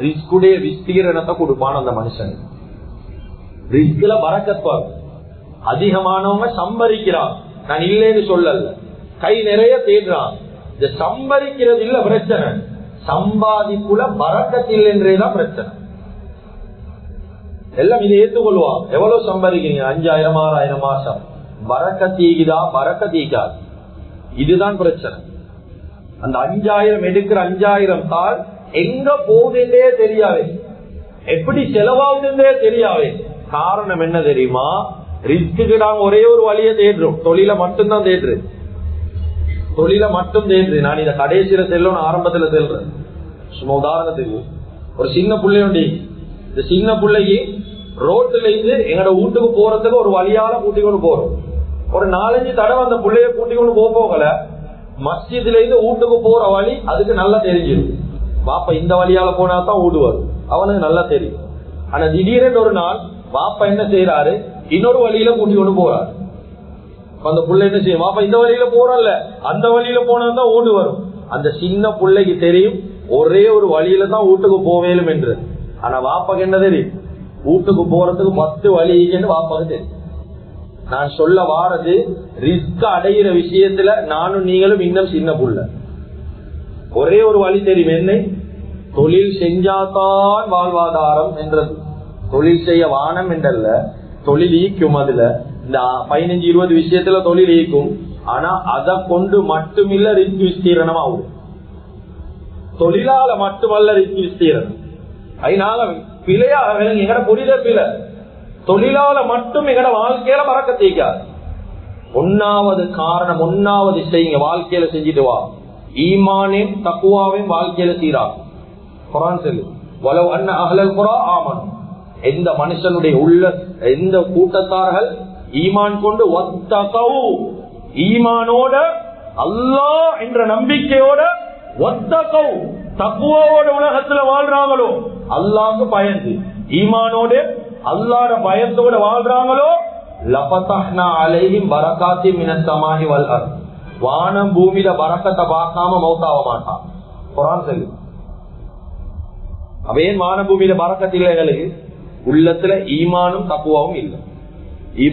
ரிஸ்குடைய விஸ்தீரணத்தை கொடுப்பான். அந்த மனுஷன் ரிஸ்குல பரக்கத் வரும். அதிகமானவங்க சம்பரிக்கிறான், நான் இல்லைன்னு சொல்லல, கை நிறைய தேடுறான். இந்த சம்பரிக்கிறது இல்ல பிரச்சனை, சம்பாதிப்புல பரக்கத் இல்லைன்றேதான் பிரச்சனை. எல்லாம் இதை ஏற்றுக்கொள்வான். எவ்வளவு சம்பாதிக்கிறீங்க? 5000 6000 மாசம். பரக்கத்தீகுதா? பரக்கத்தீகாது. இதுதான் பிரச்சனை. அந்த 5000 எடுக்கிற 5000 தாள் எங்க போகுதுன்னே தெரியாது, எப்படி செலவாகுதுன்னே தெரியாது. காரணம் என்ன தெரியுமா? ரிஸ்க்கு நாங்க ஒரே ஒரு வழியை தேடுறோம், தொழில மட்டும்தான் தேடுறது, தொழில மட்டும் தேடுறது. நான் இதை கடைசியில செல்லும் ஆரம்பத்துல செல்றேன். சும்மா உதாரணத்துக்கு ஒரு சின்ன பிள்ளையோண்டி, இந்த சின்ன பிள்ளைக்கு ரோட்டுல இருந்து எங்கட வீட்டுக்கு போறதுக்கு ஒரு வழியால கூட்டி கொண்டு போறோம். ஒரு 4-5 தடவை அந்த பிள்ளைய கூட்டி கொண்டு போகல மஸ்ஜித்ல இருந்து வீட்டுக்கு போற வழி அதுக்கு நல்லா தெரிஞ்சிடும். வாப்பா இந்த வழியால போனாதான் ஊடுவார், அவனுக்கு நல்லா தெரியும். ஆனா திடீரென்று ஒரு நாள் வாப்பா என்ன செய்யறாரு, இன்னொரு வழியில கூட்டி கொண்டு போறாரு. அந்த புள்ள என்ன செய்யும், வாப்பா இந்த வழியில போறல்ல அந்த வழியில போனாதான் ஓடு வரும். அந்த சின்ன பிள்ளைக்கு தெரியும் ஒரே ஒரு வழியில தான் வீட்டுக்கு போவேலும் என்று. ஆனா வாப்பாக்கு என்ன தெரியும், வீட்டுக்கு போறதுக்கு 10 வழின்னு வாப்பாக்கு தெரியும். நான் சொல்ல வாரது ரிஸ்க் அடைகிற விஷயத்துல நானும் நீங்களும் இன்னும் சின்ன புள்ள. ஒரே ஒரு வழி தெரியும், என்ன, தொழில் செஞ்சாதான் வாழ்வாதாரம் என்றது. தொழில் செய்ய வானம் என்றல்ல, தொழில் ஈக்கும். அதுல இந்த 15-20 விஷயத்துல தொழில் ஈக்கும். ஆனா அதை கொண்டு மட்டுமில்ல ரிஸ்க் விஸ்தீரணம் ஆகும். தொழிலால மட்டுமல்ல ரிஸ்க் விஸ்தீரணம். அதனால பிழையா எங்கட புரிதல் பிழை. தொழிலால மட்டும் எங்கட வாழ்க்கையில பறக்க தேய்க்காது. 1வது காரணம், 1வது செய்யுங்க, வாழ்க்கையில செஞ்சுட்டு வா. ஈமானையும் தக்குவாவையும் வாழ்க்கையில சீராகும். குர்ஆன் சொல்லு, வலவ் அன்ன அஹ்லல் குரா ஆமனு, எந்த மனுஷனுடைய உள்ள எந்த கூட்டத்தார்கள் ஈமான் கொண்டு வத்தகவு, ஈமானோட அல்லாஹ் என்ற நம்பிக்கையோட வத்தகவு தக்குவாவோட உலகத்துல வாழ்றாங்களோ, அல்லாஹ்க்கு பயந்து ஈமானோட அல்லாஹ்வோட பயத்தோட வாழ்றாங்களோ, லஃபதஹ்னா அலைஹிம் பரகாத்தின் மினஸ் ஸமாஇ வல் அர்த், வானம் பூமியில பரக்கத்தை பார்க்காம மௌத்தாவ மாட்டான். குர்ஆன் சொல்லு. அவையே வான பூமியில பரக்கத்து இல்லை, எங்களுக்கு உள்ளத்துல ஈமானும் தக்குவாவும் இல்லை.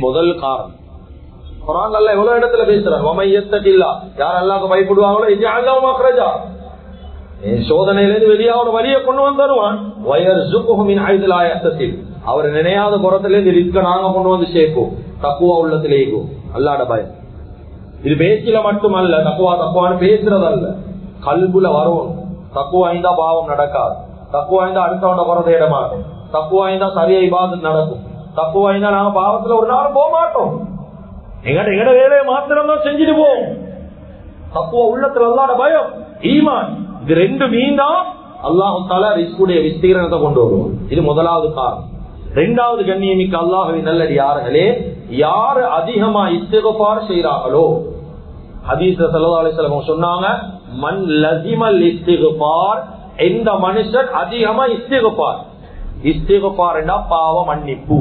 முதல் காரணம். குர்ஆன் அல்லாஹ் எவ்வளவு இடத்துல பேசுறான், வமையத்தகில்லா, யார் அல்லாஹ்க்கு பயப்படுவாங்களோ இஜஅல் லஹு மக்ரஜா, சோதனையிலிருந்து வெளியாக வழியை கொண்டு வந்துருவான். வயர்சுகுஹு மின் ஹைது லா யஹ்தசிப், அவர் நினையாத புறத்திலிருந்து ரிஸ்க நாங்க கொண்டு வந்து சேர்ப்போம். தக்குவா உள்ளத்திலே இருக்கும், அல்லாஹ்வோட பயம். இது பேச்சில மட்டுமல்ல, தக்குவான்னு பேசுறதல்ல, கல்புல வரும். தக்குவா இருந்தா பாவம் நடக்காது, தக்குவா இருந்தா அடுத்தவன குறை தேட மாட்டோம், தக்குவா இருந்தா சரியா இபாதத் நடக்கும், தக்குவா இருந்தா நாங்க பாவத்துல ஒரு நாள் போக மாட்டோம், எங்கட வேலையை மாத்திரம் தான் செஞ்சுட்டு போவோம். தக்குவா உள்ளத்துல அல்லாஹ்வோட பயம், ஈமான், இது ரெண்டு மீந்தா அல்லாஹ் தஆலா ரிஸ்குடைய விஸ்தீரணத்தை கொண்டு வருவோம். இது முதலாவது காரணம். 2வது கண்ணியமிக்க அல்லாஹ்வின் நல்லடியார்களே, யாரு அதிகமா இஸ்திக்ஃபார் செய்றாங்களோ, ஹதீஸ்ல ஸல்லல்லாஹு அலைஹி வஸல்லம் சொன்னாங்க, மன் லஸிமல் இஸ்திக்ஃபார், எந்த மனுஷன் அதிகமா இஸ்திக்ஃபார், இஸ்திக்ஃபார் என்றா பாவ மன்னிப்பு.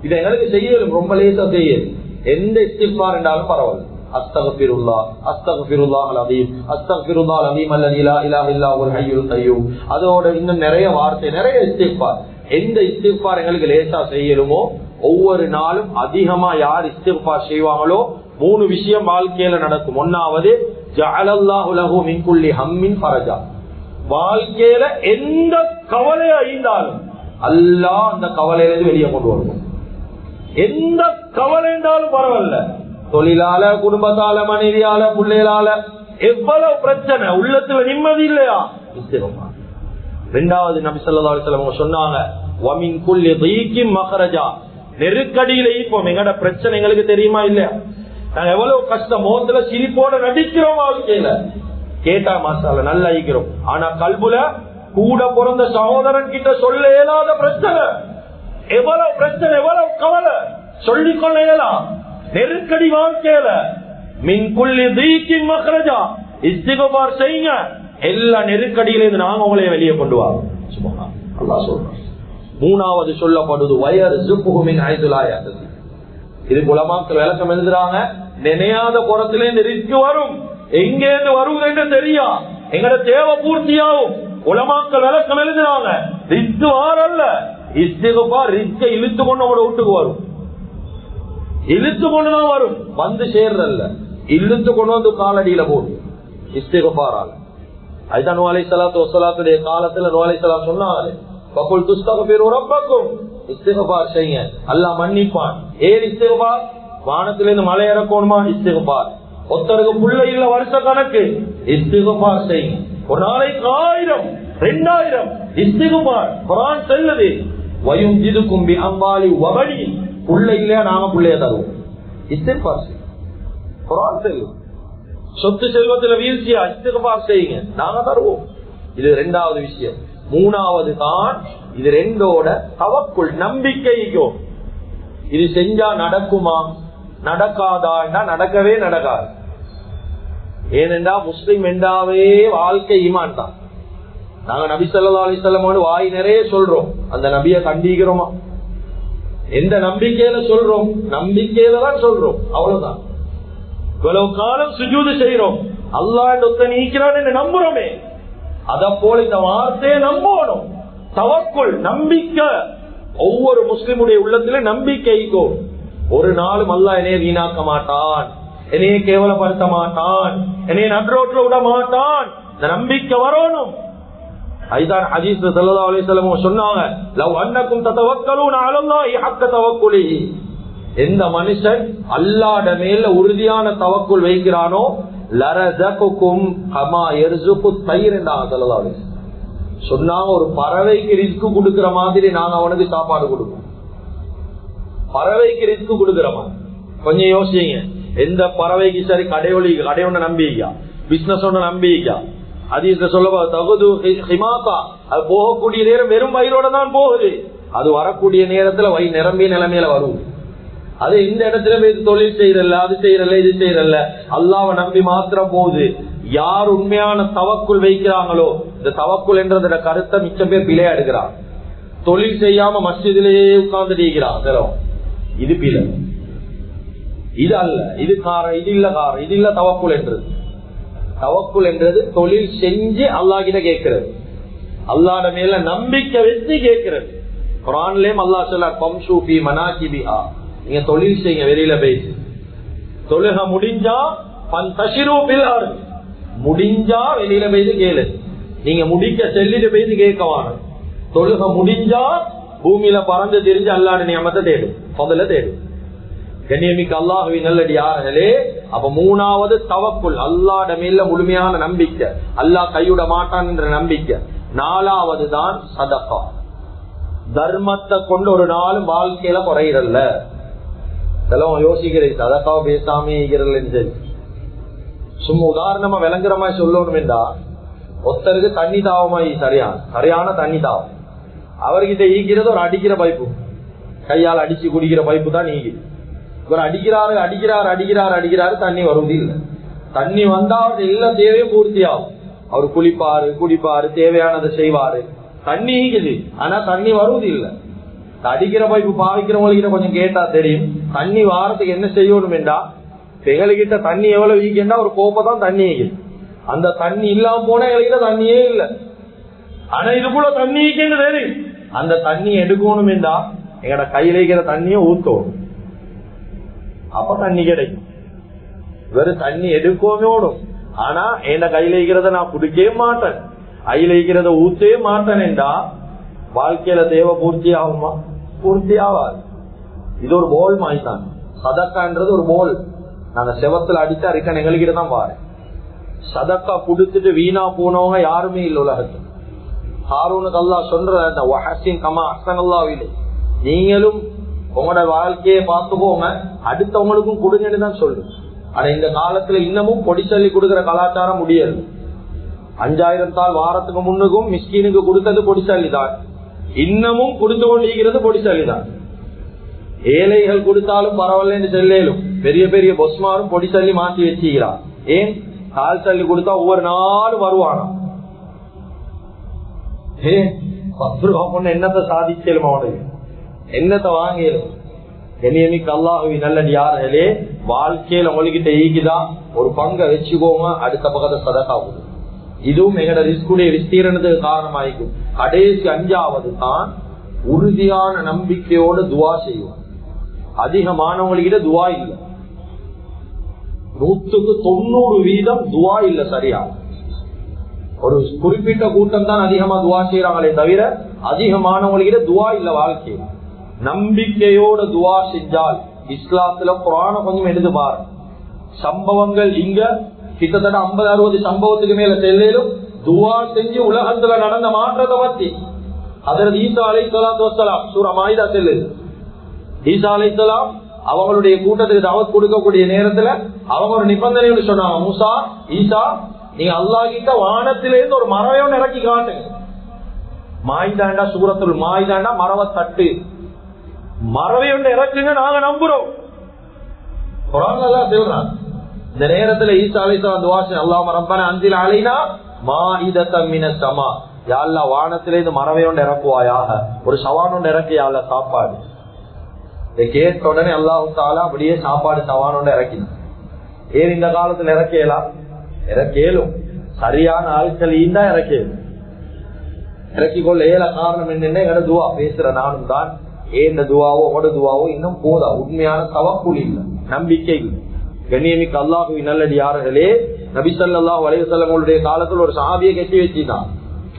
இதை எங்களுக்கு செய்யலும், ரொம்ப லேசா செய்யலும். எந்த இஸ்திக்ஃபார் என்றாலும் பரவாயில்ல. அஸ்தக்ஃபிருல்லாஹ், அஸ்தக்ஃபிருல்லாஹல் அஸீம், அஸ்தக்ஃபிருல்லாஹல் அஸீம் அல்லதீ லா இலாஹ இல்லா ஹுவல் ஹய்யுல் கய்யூம். அதோட இன்னும் நிறைய வார்த்தை, நிறைய இஸ்திக்ஃபார். எந்த இஸ்திக்ஃபார் எங்களுக்கு லேசா செய்யலுமோ, ஒவ்வொரு நாளும் அதிகமா யார் இஸ்திக்ஃபார் செய்வாங்களோ 3 விஷயம் வாழ்க்கையில நடக்கும். 1வது ஜஅலல்லாஹு லஹு மின் குல்லி ஹம்மின் ஃபரஜா, வாழ்க்கையில எந்த கவலை இருந்தாலும் அல்லாஹ் அந்த கவலையிலிருந்து வெளியே கொண்டு வருவோம். எந்த கவலை இருந்தாலும் பரவாயில்ல, தொழிலால, குடும்பத்தால, மனைவியால, பிள்ளைகளால எவ்வளவு பிரச்சனை, உள்ளத்துல நிம்மதி இல்லையா, இஸ்திக்ஃபார். 2வது நபி ஸல்லல்லாஹு அலைஹி வஸல்லம் சொன்னாங்க, வமின் குல்லி தீகின் மக்ரஜா, நெருக்கடியில இப்போ எங்கட பிரச்சனை எங்களுக்கு தெரியுமா இல்லையா, நாங்க எவ்வளவு கஷ்டம், முகத்துல சிரிப்போட நடிக்கிறோம், வாழ்க்கையில கேட்டா மாசால நல்லா இருக்கிறோம், ஆனா கல்புல கூட பிறந்த சகோதரன் கிட்ட சொல்ல இயலாத பிரச்சனை, எவ்வளவு பிரச்சனை, எவ்வளவு கவலை, சொல்லிக்கொள்ள இயலாம். நெருக்கடி வாழ்க்கையில மின் குல்லி தீகின் மக்ரஜா, இஸ்திக்ஃபார் செய்யுங்க, எல்லா நெருக்கடியிலிருந்து நாங்க உங்களை வெளியே கொண்டு வரோம். சுப்ஹான் அல்லாஹ் சொல்றான். 3வது சொல்லப்படுது வயர்சுகுஹு மின் ஹைது லா யஹ்தசிப். இது உலமாக்கள் விளக்கம் எழுதுறாங்க, நினையாத புறத்திலிருந்து ரிஸ்க் வரும், எங்க இருந்து வருவதுன்னு தெரியா, எங்கட தேவை பூர்த்தியாகும். உலமாக்கள் விளக்கம் எழுதுறாங்க, ரிஸ்க் வாரல்ல, இஸ்திக்ஃபார் ரிஸ்க இழுத்து கொண்டு உங்களோட வீட்டுக்கு வரும், இழுத்து கொண்டுதான் வரும், வந்து சேர்றல்ல, இழுத்து கொண்டு வந்து காலடியில போடும் இஸ்திக்ஃபாரால. அதுதான் நூஹ் அலைஹிஸ்ஸலாத்து வஸ்ஸலாத்துடைய காலத்துல நூஹ் அலைஹிஸ்ஸலாம் சொன்னாங்க, ஃபகுல் துஸ்தக்ஃபிரு ரப்பக்கும், இஸ்திக்ஃபார் செய்யுங்க, அல்லாஹ் மன்னிப்பான். ஏன் இஸ்திக்ஃபார்? வானத்திலிருந்து மழை இறக்கணுமா, இஸ்திக்ஃபார். ஒருத்தருக்கு புள்ள இல்ல வருஷ கணக்கு, இஸ்திக்ஃபார் செய்யுங்க. ஒரு நாளைக்கு 1000 2000 இஸ்திக்ஃபார். குர்ஆன் சொல்லுது, வயும்ஜிதுக்கும் பி அம்வாலி வபனி, புள்ள இல்லையா நாம புள்ளைய தருவோம், இஸ்திக்ஃபார் செய்யுங்க. குர்ஆன் சொல்லுது, சொத்து செல்வத்துல வீழ்ச்சியா, இஸ்திக்ஃபார் செய்யுங்க, நாங்க தருவோம். இது 2வது விஷயம். மூணாவது தான் இது ரெண்டோட தவக்குள் நம்பிக்கைக்கும். இது செஞ்சா நடக்குமா நடக்காதா? நடக்கவே நடக்காது. ஏனென்றா முஸ்லிம் என்றாவே வாழ்க்கை ஈமான் தான். நாங்க நபி ஸல்லல்லாஹு அலைஹி வஸல்லம் வாய் நிறைய சொல்றோம், அந்த நபியை கண்டிக்கிறோமா? எந்த நம்பிக்கையில சொல்றோம்? நம்பிக்கையில தான் சொல்றோம், அவ்வளவுதான். இவ்வளவு காலம் சுஜூது செய்யறோம், அல்லாஹ் ஒத்த நீக்கிறான் என்று நம்புறோமே, அத போல இந்த வார்த்தையை நம்பணும். தவக்குள் நம்பிக்கை ஒவ்வொரு முஸ்லிமுடைய உள்ளத்திலே நம்பிக்கைக்கோ. ஒரு நாளும் அல்லாஹ் என்னைய வீணாக்க மாட்டான், என்னைய கேவலப்படுத்த மாட்டான், என்னைய நடுரோட்டில் விட மாட்டான். இந்த நம்பிக்கை வரணும். ஐதான் ஹதீஸ்ல ஸல்லல்லாஹு அலைஹி வஸல்லம் சொன்னாங்க, லவ் அன்னக்கும் ததவக்கலூன அலல்லாஹி ஹக்க தவக்குலிஹி. எந்த மனுஷன் அல்லாஹ்ட மேல உறுதியான தவக்குல் வைக்கிறானோ லரஸகுகும் கமா யர்ஸுகுத் தைர் என்றாங்க ஸல்லல்லாஹு அலைஹி வஸல்லம். சொன்னாங்க, ஒரு பறவைக்கு ரிஸ்க் கொடுக்கிற மாதிரி நாங்க அவனுக்கு சாப்பாடு கொடுப்போம். பறவைக்கு ரிஸ்க் கொடுக்கிற மாதிரி. கொஞ்சம் யோசிங்க, எந்த பறவைக்கு சரி கடையோட நம்பிக்கா, பிசினஸ் ஒண்ணு நம்பிக்கா. ஹதீஸ்ல சொல்ல தகுது ஹிமாத்தா, அது போகக்கூடிய நேரம் வெறும் வயிறோட தான் போகுது. அது வரக்கூடிய நேரத்துல வயிறு நிரம்பிய நிலைமையில வரும். அது இந்த இடத்துல போய் தொழில் செய்யறல்ல, அது செய்யறல்ல, இது செய்யறல்ல, அல்லாஹ்வை நம்பி மாத்திரம் போகுது. யார் உண்மையான தவக்குள் வைக்கிறாங்களோ, இந்த தவக்குள் என்ற கருத்தை மிச்சம் பேர் பிழையா எடுக்கிறான். தொழில் செய்யாம மஸ்ஜிதிலேயே உட்கார்ந்து இருக்கிறான். இது பிழை, இது அல்ல, இது காரம், இது இல்ல காரம், இது இல்ல தவக்குள் என்றது. தவக்குள் என்றது தொழில் செஞ்சு அல்லாஹ் கிட்ட கேட்கிறது, அல்லாஹ்ட மேல நம்பிக்கை வச்சு கேட்கிறது. குர்ஆன்லயும் அல்லாஹ் சொல்றார், பம்ஷு ஃபீ மனாகிபிஹா, நீங்க தொழில் செய்யுங்க, வெளியில பேசி. தொழுக முடிஞ்சா ஃபன்தஷிரு ஃபில் அர்த், முடிஞ்சா வெளியில பேசி கேளு. நீங்க முடிக்க செல்லிட்டு பேசி கேட்கவான. தொழுக முடிஞ்சா பூமியில பறந்து தெரிஞ்சு அல்லாஹ்ட நியமத்தை தேடும், முதல்ல தேடும். கண்ணியமிக்க அல்லாஹ்வின் நல்லடியார்களே, அப்ப மூணாவது தவக்குல், அல்லாஹ்ட மேல முழுமையான நம்பிக்கை, அல்லாஹ் கைவிட மாட்டான் என்ற நம்பிக்கை. நாலாவது தான் சதகா, தர்மத்தை கொண்டு ஒரு நாளும் வாழ்க்கையில குறையிறல்ல. இதெல்லாம் யோசிக்கிறேன், சதகாவை பேசாம இருக்கிறது. சும்மா உதாரணமா விளங்குற மாதிரி சொல்லணும் என்றா, ஒருத்தருக்கு தண்ணி தாவமாயி சரியான தண்ணி தாவம், அவர்கிட்ட ஈக்கிறது ஒரு அடிக்கிற பைப்பு, கையால் அடிச்சு குடிக்கிற பைப்பு தான் நீக்குது. இவர் அடிக்கிறாரு அடிக்கிறாரு அடிக்கிறாரு அடிக்கிறாரு, தண்ணி வருவது இல்லை. தண்ணி வந்தா அவருக்கு எல்லா தேவையும் பூர்த்தி ஆகும். அவர் குளிப்பாரு, குடிப்பாரு, தேவையானதை செய்வாரு, தண்ணி ஈக்குது, ஆனா தண்ணி வருவது இல்லை. அடிக்கிற பைப்பு பாவிக்கிறவங்ககிட்ட கொஞ்சம் கேட்டா தெரியும், தண்ணி வாரத்துக்கு என்ன செய்யணும் என்றா, எங்ககிட்ட தண்ணி எவ்வளவு ஈக்குன்னா ஒரு கோப்பதான் தண்ணி ஈக்குது. அந்த தண்ணி இல்லாம போனா எங்ககிட்ட தண்ணியே இல்லை. ஆனா இதுக்குள்ள தண்ணி ஈக்குன்னு தெரியும். அந்த தண்ணி எடுக்கணும் என்றா எங்கட கையில இருக்கிற தண்ணியை ஊத்தணும், அப்ப தண்ணி கிடைக்கும். வெறும் தண்ணி எடுக்கணும், ஆனா என் கையில இருக்கிறத நான் குடிக்கவே மாட்டேன், கையில இருக்கிறத ஊத்தவே மாட்டேன் என்றா வாழ்க்கையில தேவை பூர்த்தி ஆகுமா? பூர்த்தி ஆகாது. இது ஒரு போல் மாய்தான். சதக்கான்றது ஒரு போல், நாங்க செவத்துல அடிச்சா ரிட்டன் எங்ககிட்ட தான் பாரு. சதக்கா குடுத்துட்டு வீணா போனவங்க யாருமே இல்லை உலகத்துல. ஹாரூனுக்கு அல்லாஹ் சொல்ற வஹஸின் கமா அஹ்ஸனல்லாஹு இலைக், நீங்களும் உங்களோட வாழ்க்கையை பார்த்துக்கோங்க, அடுத்தவங்களுக்கும் கொடுங்கன்னு தான் சொல்றேன். ஆனா இந்த காலத்துல இன்னமும் பொடி சொல்லி கொடுக்கிற கலாச்சாரம் முடியாது. 5000 தாள் வாரத்துக்கு முன்னுக்கும் மிஸ்கீனுக்கு கொடுத்தது பொடிசாலி தான், இன்னமும் கொடுத்து கொண்டிருக்கிறது பொடிசாலி தான். ஏழைகள் கொடுத்தாலும் பரவாயில்ல செல்லும், பெரிய பெரிய பொஸ்மாரும் பொடிசல்லி மாற்றி வச்சுக்கிறான். ஏன்? கால் சல்லி கொடுத்தா ஒவ்வொரு நாளும் வருவானா? என்னத்தை சாதிச்சலும், அவனுக்கு என்னத்தை வாங்கலும். கண்ணியமிக்க அல்லாஹ்வின் நல்லடியார்களே, வாழ்க்கையில உங்ககிட்ட ஈக்குதான் ஒரு பங்கை வச்சுக்கோங்க, அடுத்த பக்கத்தை சதகா கொடுங்க. இதுவும் எங்கட ரிஸ்குடைய விஸ்தீரணத்துக்கு காரணமாயிருக்கும். கடைசி 5வது தான் உறுதியான நம்பிக்கையோட துவா செய்வோம். அதிகமானவங்ககிட்ட துவா இல்லை, 100% துவா இல்லை. சரியா ஒரு குறிப்பிட்ட கூட்டம் தான் அதிகமா துவா செய்யறாங்களே தவிர அதிகமானவங்ககிட்ட துவா இல்லை. வாழ்க்கை நம்பிக்கையோட துவா செஞ்சால், இஸ்லாத்துல குர்ஆனை கொஞ்சம் எடுத்து பாருங்க. சம்பவங்கள் இங்க கிட்டத்தட்ட 50-60 சம்பவத்துக்கு மேல செல்லும். துவா செஞ்சு உலகத்துல நடந்த மாற்றத்தை பத்தி ஹஜ்ரத் ஈசா அலைஹிஸ்ஸலாத்து வஸ்ஸலாம் சூரா மாயிதா செல்லுது. ஈசா அலைஹிஸ்ஸலாம் அவங்களுடைய கூட்டத்துக்கு தாவத் கொடுக்கக்கூடிய நேரத்துல அவங்க ஒரு நிபந்தனை சொன்னாங்க, மூசா, ஈசா, நீங்க அல்லாஹ் கிட்ட வானத்திலிருந்து ஒரு மரவையும் இறக்கி காட்டுங்க. மாய்தாண்டா சூரத்துல் மாய்தாண்டா மரவ தட்டு, மரவை ஒன்று இறக்குங்க நாங்க நம்புறோம். குர்ஆன்ல அல்லாஹ் சொல்றான். இந்த நேரத்துல ஈசா அலைஹிஸ்ஸலாம் துஆ செய்ய, அல்லாஹும்ம ரப்பனா அன்சில் அலைனா மாஇதத்தம் மினஸ் ஸமா, யா அல்லாஹ் வானத்திலே இந்த மரவை ஒன்று இறக்குவாயாக, ஒரு சவான் ஒன்று இறக்கி யா அல்லாஹ் சாப்பாடு. இதை கேட்ட உடனே அல்லாஹ் தஆலா அப்படியே சாப்பாடு சவான் ஒன்று இறக்கினான். ஏன் இந்த காலத்துல இறக்கலாம்? இறக்கேலும் சரியான ஆட்கள் ஈந்தா இறக்கேலும். இறக்கிக்கொள்ள ஏல காரணம் என்னன்னா எங்கட துவா பேசுற நானும் தான். ஏந்த துவாவோ ஓட துவாவோ இன்னும் போதா, உண்மையான தவக்குல் இல்ல, நம்பிக்கை இல்லை. கண்ணியமிக்க அல்லாஹுவின் நல்லடியார்களே, நபி ஸல்லல்லாஹு அலைஹி வஸல்லம் காலத்தில் ஒரு சஹாபியை கட்டி வச்சுதான்,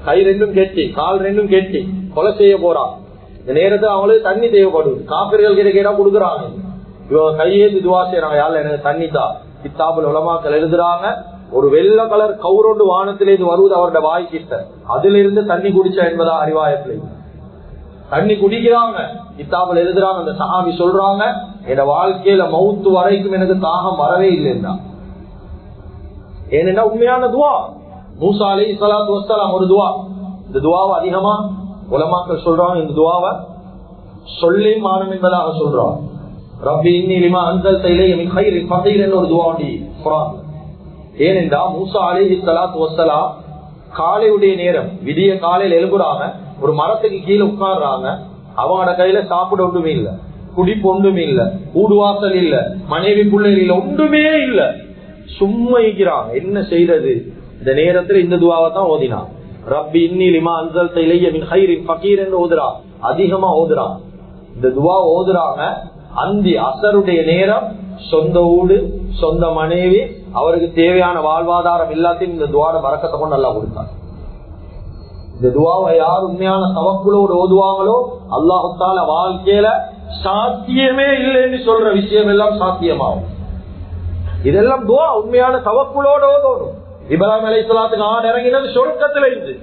கை ரெண்டும் கெட்டி கால் ரெண்டும் கெட்டி கொலை செய்ய போறான். இந்த நேரத்தில் அவங்களுக்கு தண்ணி தேவைப்படுது. காபிர்கள் கிட்ட கேட்டா கொடுக்குறாங்க. இவங்க கையேந்து துவா செய்யறாங்க, யாருல எனக்கு தண்ணி தான். கித்தாபுல் உலமாக்கள் எழுதுறாங்க, ஒரு வெள்ளை கலர் கவுரோண்டு வானத்திலிருந்து வருவது அவருடைய வாய்க்கிட்ட, அதுல இருந்து தண்ணி குடிச்சா என்பதா அறிவாயத்துல தண்ணி குடிக்கிறாங்க. கித்தாபுல் எழுதுறாங்க, அந்த சஹாபி சொல்றாங்க, என் வாழ்க்கையில மௌத்து வரைக்கும் எனக்கு தாகம் வரவே இல்லைன்னா. ஏனென்றா உண்மையான துவா. மூசா அலைஹிஸ்ஸலாத்து வஸ்ஸலாம் ஒரு துவா, இந்த துவாவை அதிகமா உலமாக்கள் சொல்றாங்க. இந்த துவாவை சொல்லி மானம் என்பதாக சொல்றாங்க. ரப்பி இன்னி லிமா அன்ஸல்த இலைய மின் கைரின் ஃபகீர் என்ற ஒரு துவா உண்டு குர்ஆன். ஏனென்றா மூசா அலைஹிஸ்ஸலாத்து வஸ்ஸலாம் காலையுடைய நேரம், விடிய காலையில் எழுப்புறாங்க, ஒரு மரத்துக்கு கீழே உட்கார்றாங்க. அவங்களோட கையில சாப்பிட ஒன்றுமே இல்ல, குடிப்பு ஒன்றுமே இல்ல, ஊடுவாசல் இல்ல, மனைவி பிள்ளைகள் இல்ல, ஒன்றுமே இல்ல, சும்மா இருக்கிறாங்க. என்ன செய்யறது? இந்த நேரத்தில் இந்த துவாவை தான் ஓதினான். ரப்பி இன்னி லிமா அன்ஸல்த இலைய மின் கைரின் ஃபகீர் என்று ஓதுறா, அதிகமா ஓதுறான். இந்த துவா ஓதுறாங்க. அந்தி அசருடைய நேரம், சொந்த ஊடு, சொந்த மனைவி, அவருக்கு தேவையான வாழ்வாதாரம் எல்லாத்தையும் இந்த துவாட பரக்கத்தை கொண்டு நல்லா கொடுத்தாங்க. இந்த துவாவை யார் உண்மையான தவக்குலோடு ஓதுவாங்களோ அல்லாஹ் தஆலா வாழ்க்கையில சாத்தியமே இல்லைன்னு சொல்ற விஷயம் எல்லாம் சாத்தியமாகும். இதெல்லாம் துவா உண்மையான தவக்குலோடு ஓதணும். இப்ராஹிம் அலைஹிஸ்ஸலாத்துக்கு ஆடு இறங்கினது சொர்க்கத்தில இருந்து,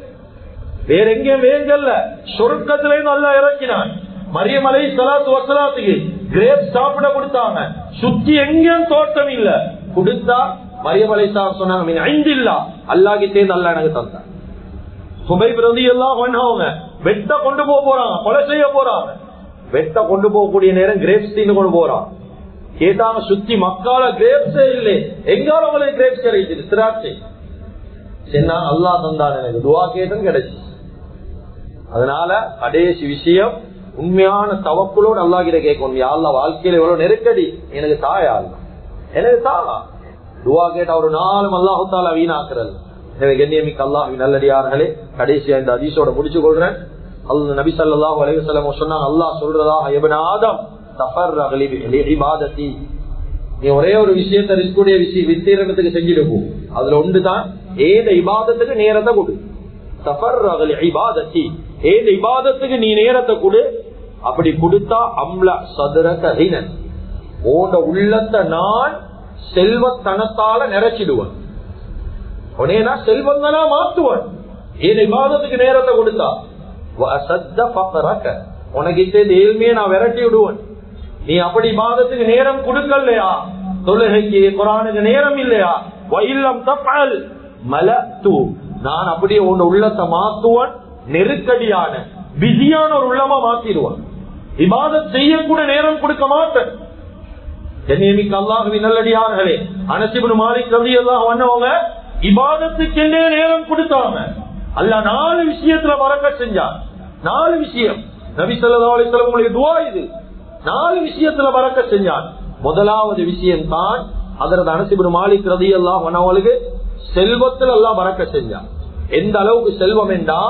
வேற எங்கேயும் வேங்கல்ல, சொர்க்கத்தில இருந்து அல்லாஹ் இறக்கினான். மரியம் அலைஹிஸ்ஸலாத்து வஸ்ஸலாத்துக்கு கிரேப்ஸ் சாப்பிட கொடுத்தாங்க, சுத்தி எங்கேயும் தோட்டம் இல்ல, கொடுத்தா மரியம் அலைஹிஸ்ஸலாம் சொன்னாங்க, மின் இந்தில்லாஹ், அல்லாஹ் கிட்டே அல்லாஹ் எனக்கு தந்தான். ஹுபைப் ரலியல்லாஹு அன்ஹு வெட்ட கொண்டு போறாங்க, கொலை செய்ய போறாங்க. வெட்ட கொண்டு போகக்கூடிய நேரம் கிரேப்ஸ் தீந்து கொண்டு போறான். கேட்டாங்க, சுத்தி மக்கால கிரேப்ஸே இல்லை, எங்கால உங்களுக்கு கிரேப்ஸ் கிடைக்குது? திராட்சை. சொன்னா அல்லாஹ் தந்தான், எனக்கு துவா கேட்டும் கிடைச்சு. அதனால கடைசி விஷயம் உண்மையான தவக்குலோடு அல்லாஹ் கிட்ட கேட்கணும். யா அல்லாஹ் வாழ்க்கையில எவ்வளவு நெருக்கடி, எனக்கு தாயா எனக்கு தானா துவா கேட்டா ஒரு நாளும் அல்லாஹ் தஆலா வீணாக்குறது. எனவே கண்ணியமிக்க அல்லாஹ்வின் நல்லடியார்களே, கடைசியா இந்த ஹதீஸோட முடிச்சு கொள்றேன். நபி ஸல்லல்லாஹு அலைஹி வஸல்லம் சொன்னாங்க, அல்லாஹ் சொல்றதா, இப்னு ஆதம் தஃபர்ரக லி இபாதத்தி, நீ ஒரே ஒரு விஷயத்தை ரிஸ்குடைய விஷயம் வித்தீரணத்துக்கு செஞ்சுட்டு போ, அதுல ஒன்றுதான் ஏத இபாதத்துக்கு நேரத்தை கொடு. தஃபர்ரக லி இபாதத்தி, ஏத இபாதத்துக்கு நீ நேரத்தை கொடு. அப்படி கொடுத்தா அம்ல சதுரக ஹினன், ஓட உள்ளத்தை நான் செல்வத்தனத்தால நிறைச்சிடுவேன், உடனே செல்வந்தனா மாத்துவன். ஏன் இபாதத்துக்கு நேரத்தை கொடுத்தா உனக்கு ஏழ்மையை நான் விரட்டி விடுவேன். நீ அப்படி இபாதத்துக்கு நேரம் கொடுக்கலையா, தொழுகைக்கு குர்ஆனுக்கு நேரம் இல்லையா, வயில்லம் தஃஅல் மலது, நான் அப்படியே உன் உள்ளத்தை மாத்துவன், நெருக்கடியான பிஸியான ஒரு உள்ளமா மாத்திடுவான். இபாதத் செய்யக்கூட நேரம் கொடுக்க மாட்டேன். கண்ணியமிக்க அல்லாஹ்வின் நல்லடியார்களே, அனஸ் இப்னு மாலிக் ரலியல்லாஹு அன்ஹு இபாதத்துக்கென்றே நேரம் கொடுத்தாங்க. அல்லாஹ் 4 விஷயத்துல பரக்கத் செஞ்சான். 4 விஷயம் நபி ஸல்லல்லாஹு அலைஹி வஸல்லம் உங்களுடைய துஆ இது. 4 விஷயத்துல பரக்கத் செஞ்சான். முதலாவது விஷயம் தான் ஹஜ்ரத் அனஸ் இப்னு மாலிக் ரலியல்லாஹு அன்ஹு அவங்களுக்கு செல்வத்துல அல்லாஹ் பரக்கத் செஞ்சான். எந்த அளவுக்கு செல்வம் என்றா,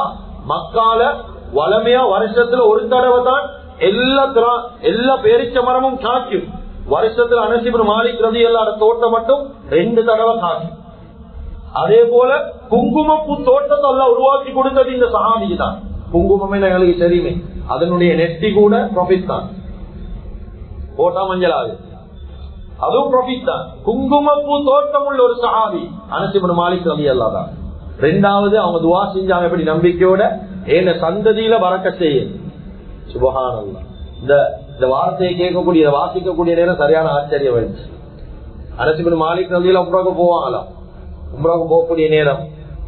மக்கால வளமையா வருஷத்துல ஒரு தடவை தான் எல்லா பேரிச்ச மரமும் காய்க்கும். வருஷத்துல அனஸ் இப்னு மாலிக் ரலியல்லாஹு தோட்டம் மட்டும் 2 தடவை காய்க்கும். அதே போல குங்குமப்பூ தோட்டத்தை எல்லாம் உருவாக்கி கொடுத்தது இந்த சஹாபிக்கு தான். குங்குமம் எங்களுக்கு தெரியுமே, அதனுடைய நெட்டி கூட ப்ராஃபிட் தான், போட்டா மஞ்சளாது, அதுவும் ப்ராஃபிட் தான். குங்குமப்பூ தோட்டம் உள்ள ஒரு சஹாபி அனஸ் இப்னு மாலிக் ரலியல்லாஹு தான். 2வது அவங்க துஆ செஞ்சாங்க, எப்படி நம்பிக்கையோட, ஏன சந்ததியில பரக்கத் செய்ய. சுப்ஹானல்லாஹ், இந்த வார்த்தையை கேட்கக்கூடிய வாசிக்கக்கூடிய நேரம் சரியான ஆச்சரியம் ஆயிடுச்சு. அனஸ் இப்னு மாலிக் ரலியல்லாஹு உம்ராக்கு போவாங்களாம். உம்ராக்கு போகக்கூடிய நேரம்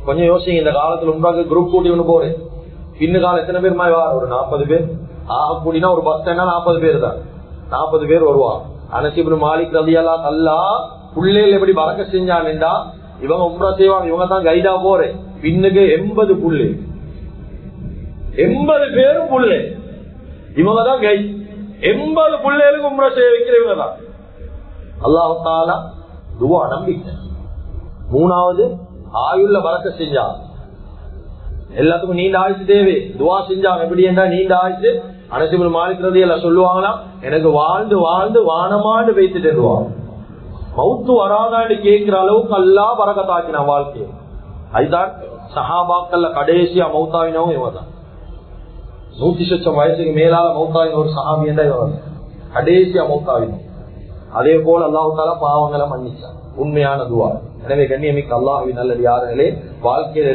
கொஞ்சம் யோசிங்க, இந்த காலத்துல உம்ராக்கு குரூப் கூட்டி ஒண்ணு போறேன், பின்னுகால எத்தனை பேர் மாதிரி வார? ஒரு 40 பேர். ஆக கூடினா ஒரு பஸ் ஸ்டாண்டா 40 பேர் தான். 40 பேர் வருவாங்க. அனஸ் இப்னு மாலிக் ரலியல்லாஹு அன்ஹு புள்ளைகள் எப்படி பறக்க செஞ்சான்டா, இவங்க உம்ரா செய்வாங்க, இவங்க தான் கைடா போறேன். பின்னுக்கு 80 புள்ளை, 80 பேரும் புள்ளை, இவங்க தான் கை. 80 புள்ளைகளுக்கு உம்ரா செய்ய வைக்கிறவங்க தான். அல்லாஹ் தஆலா துஆ நம்பிக்கை. மூணாவது ஆயுள்ல பறக்க செஞ்சாங்க. எல்லாத்துக்கும் நீண்ட ஆயுசு தேவை. துவா செஞ்சாங்க எப்படி என்றா நீண்ட ஆயுசு. அனஸ் இப்னு மாலிக் ரலியல்லாஹு சொல்லுவாங்களாம், எனக்கு வாழ்ந்து வாழ்ந்து வானமாண்டு வைத்துட்டு வருவாங்க, மவுத்து வராதான்னு கேட்கிற அளவுக்கு அல்லாஹ் பரக்கத்தாக்கின வாழ்க்கையை. அதுதான் சஹாபாக்கள்ல கடைசியா மௌத்தாவினவும் இவங்க தான். 100 வயசுக்கு மேலால மௌத்தாவின ஒரு சஹாபி என்றா இவங்க கடைசியா மௌத்தாவினோம். அதே போல அல்லாஹ் தஆலா பாவங்களை மன்னிச்சான். உண்மையான துவா. எனவே கண்ணியமிக்க அல்லாஹ்வின் நல்லடியார்களே, வாழ்க்கையில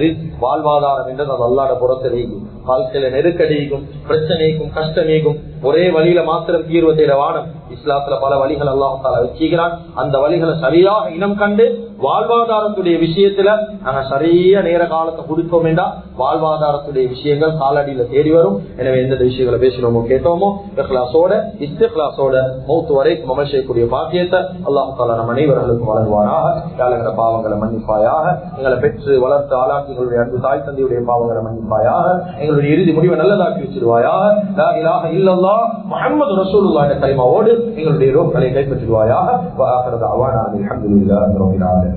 வாழ்வாதாரம் என்றது அது அல்லாஹ்வுடைய புறத்திலேயும், வாழ்க்கையில நெருக்கடிக்கும் பிரச்சனைக்கும் கஷ்டமேக்கும் ஒரே வழியில மாத்திரம் தீர்வு தேட வானம். இஸ்லாத்துல பல வழிகள் அல்லாஹ் தஆலா வச்சுக்கிறான். அந்த வழிகளை சரியாக இனம் கண்டு வாழ்வாதாரத்துடைய விஷயத்துல நாங்க சரியா நேர காலத்தை கொடுத்தோம் என்றா வாழ்வாதாரத்துடைய விஷயங்கள் காலடியில தேடி வரும். எனவே எந்த விஷயங்களை பேசினோமோ கேட்டோமோ இஹ்லாஸோட இஸ்திக்லாஸோட மௌத் வரைக்கும் அமல் செய்யக்கூடிய பாக்கியத்தை அல்லாஹ் தஆலா நம் அனைவர்களுக்கும் வழங்குவாராக. யாழங்கிற பாவங்களை மன்னிப்பாயாக. எங்களை பெற்று வளர்த்து ஆளாக்கி எங்களுடைய அன்பு தாய் தந்தையுடைய பாவங்களை மன்னிப்பாயாக. எங்களுடைய இறுதி முடிவை நல்லதாக்கி வச்சிருவாயாக. லா இலாஹ இல்லல்லாஹ் முஹம்மது ரசூலுல்லாஹ் என்ற கலிமாவோடு எங்களுடைய ரோக்களை கைப்பற்றிடுவாயாக. வ ஆகிரு தஅவானா அல்ஹம்துலில்லாஹி ரப்பில் ஆலமீன்.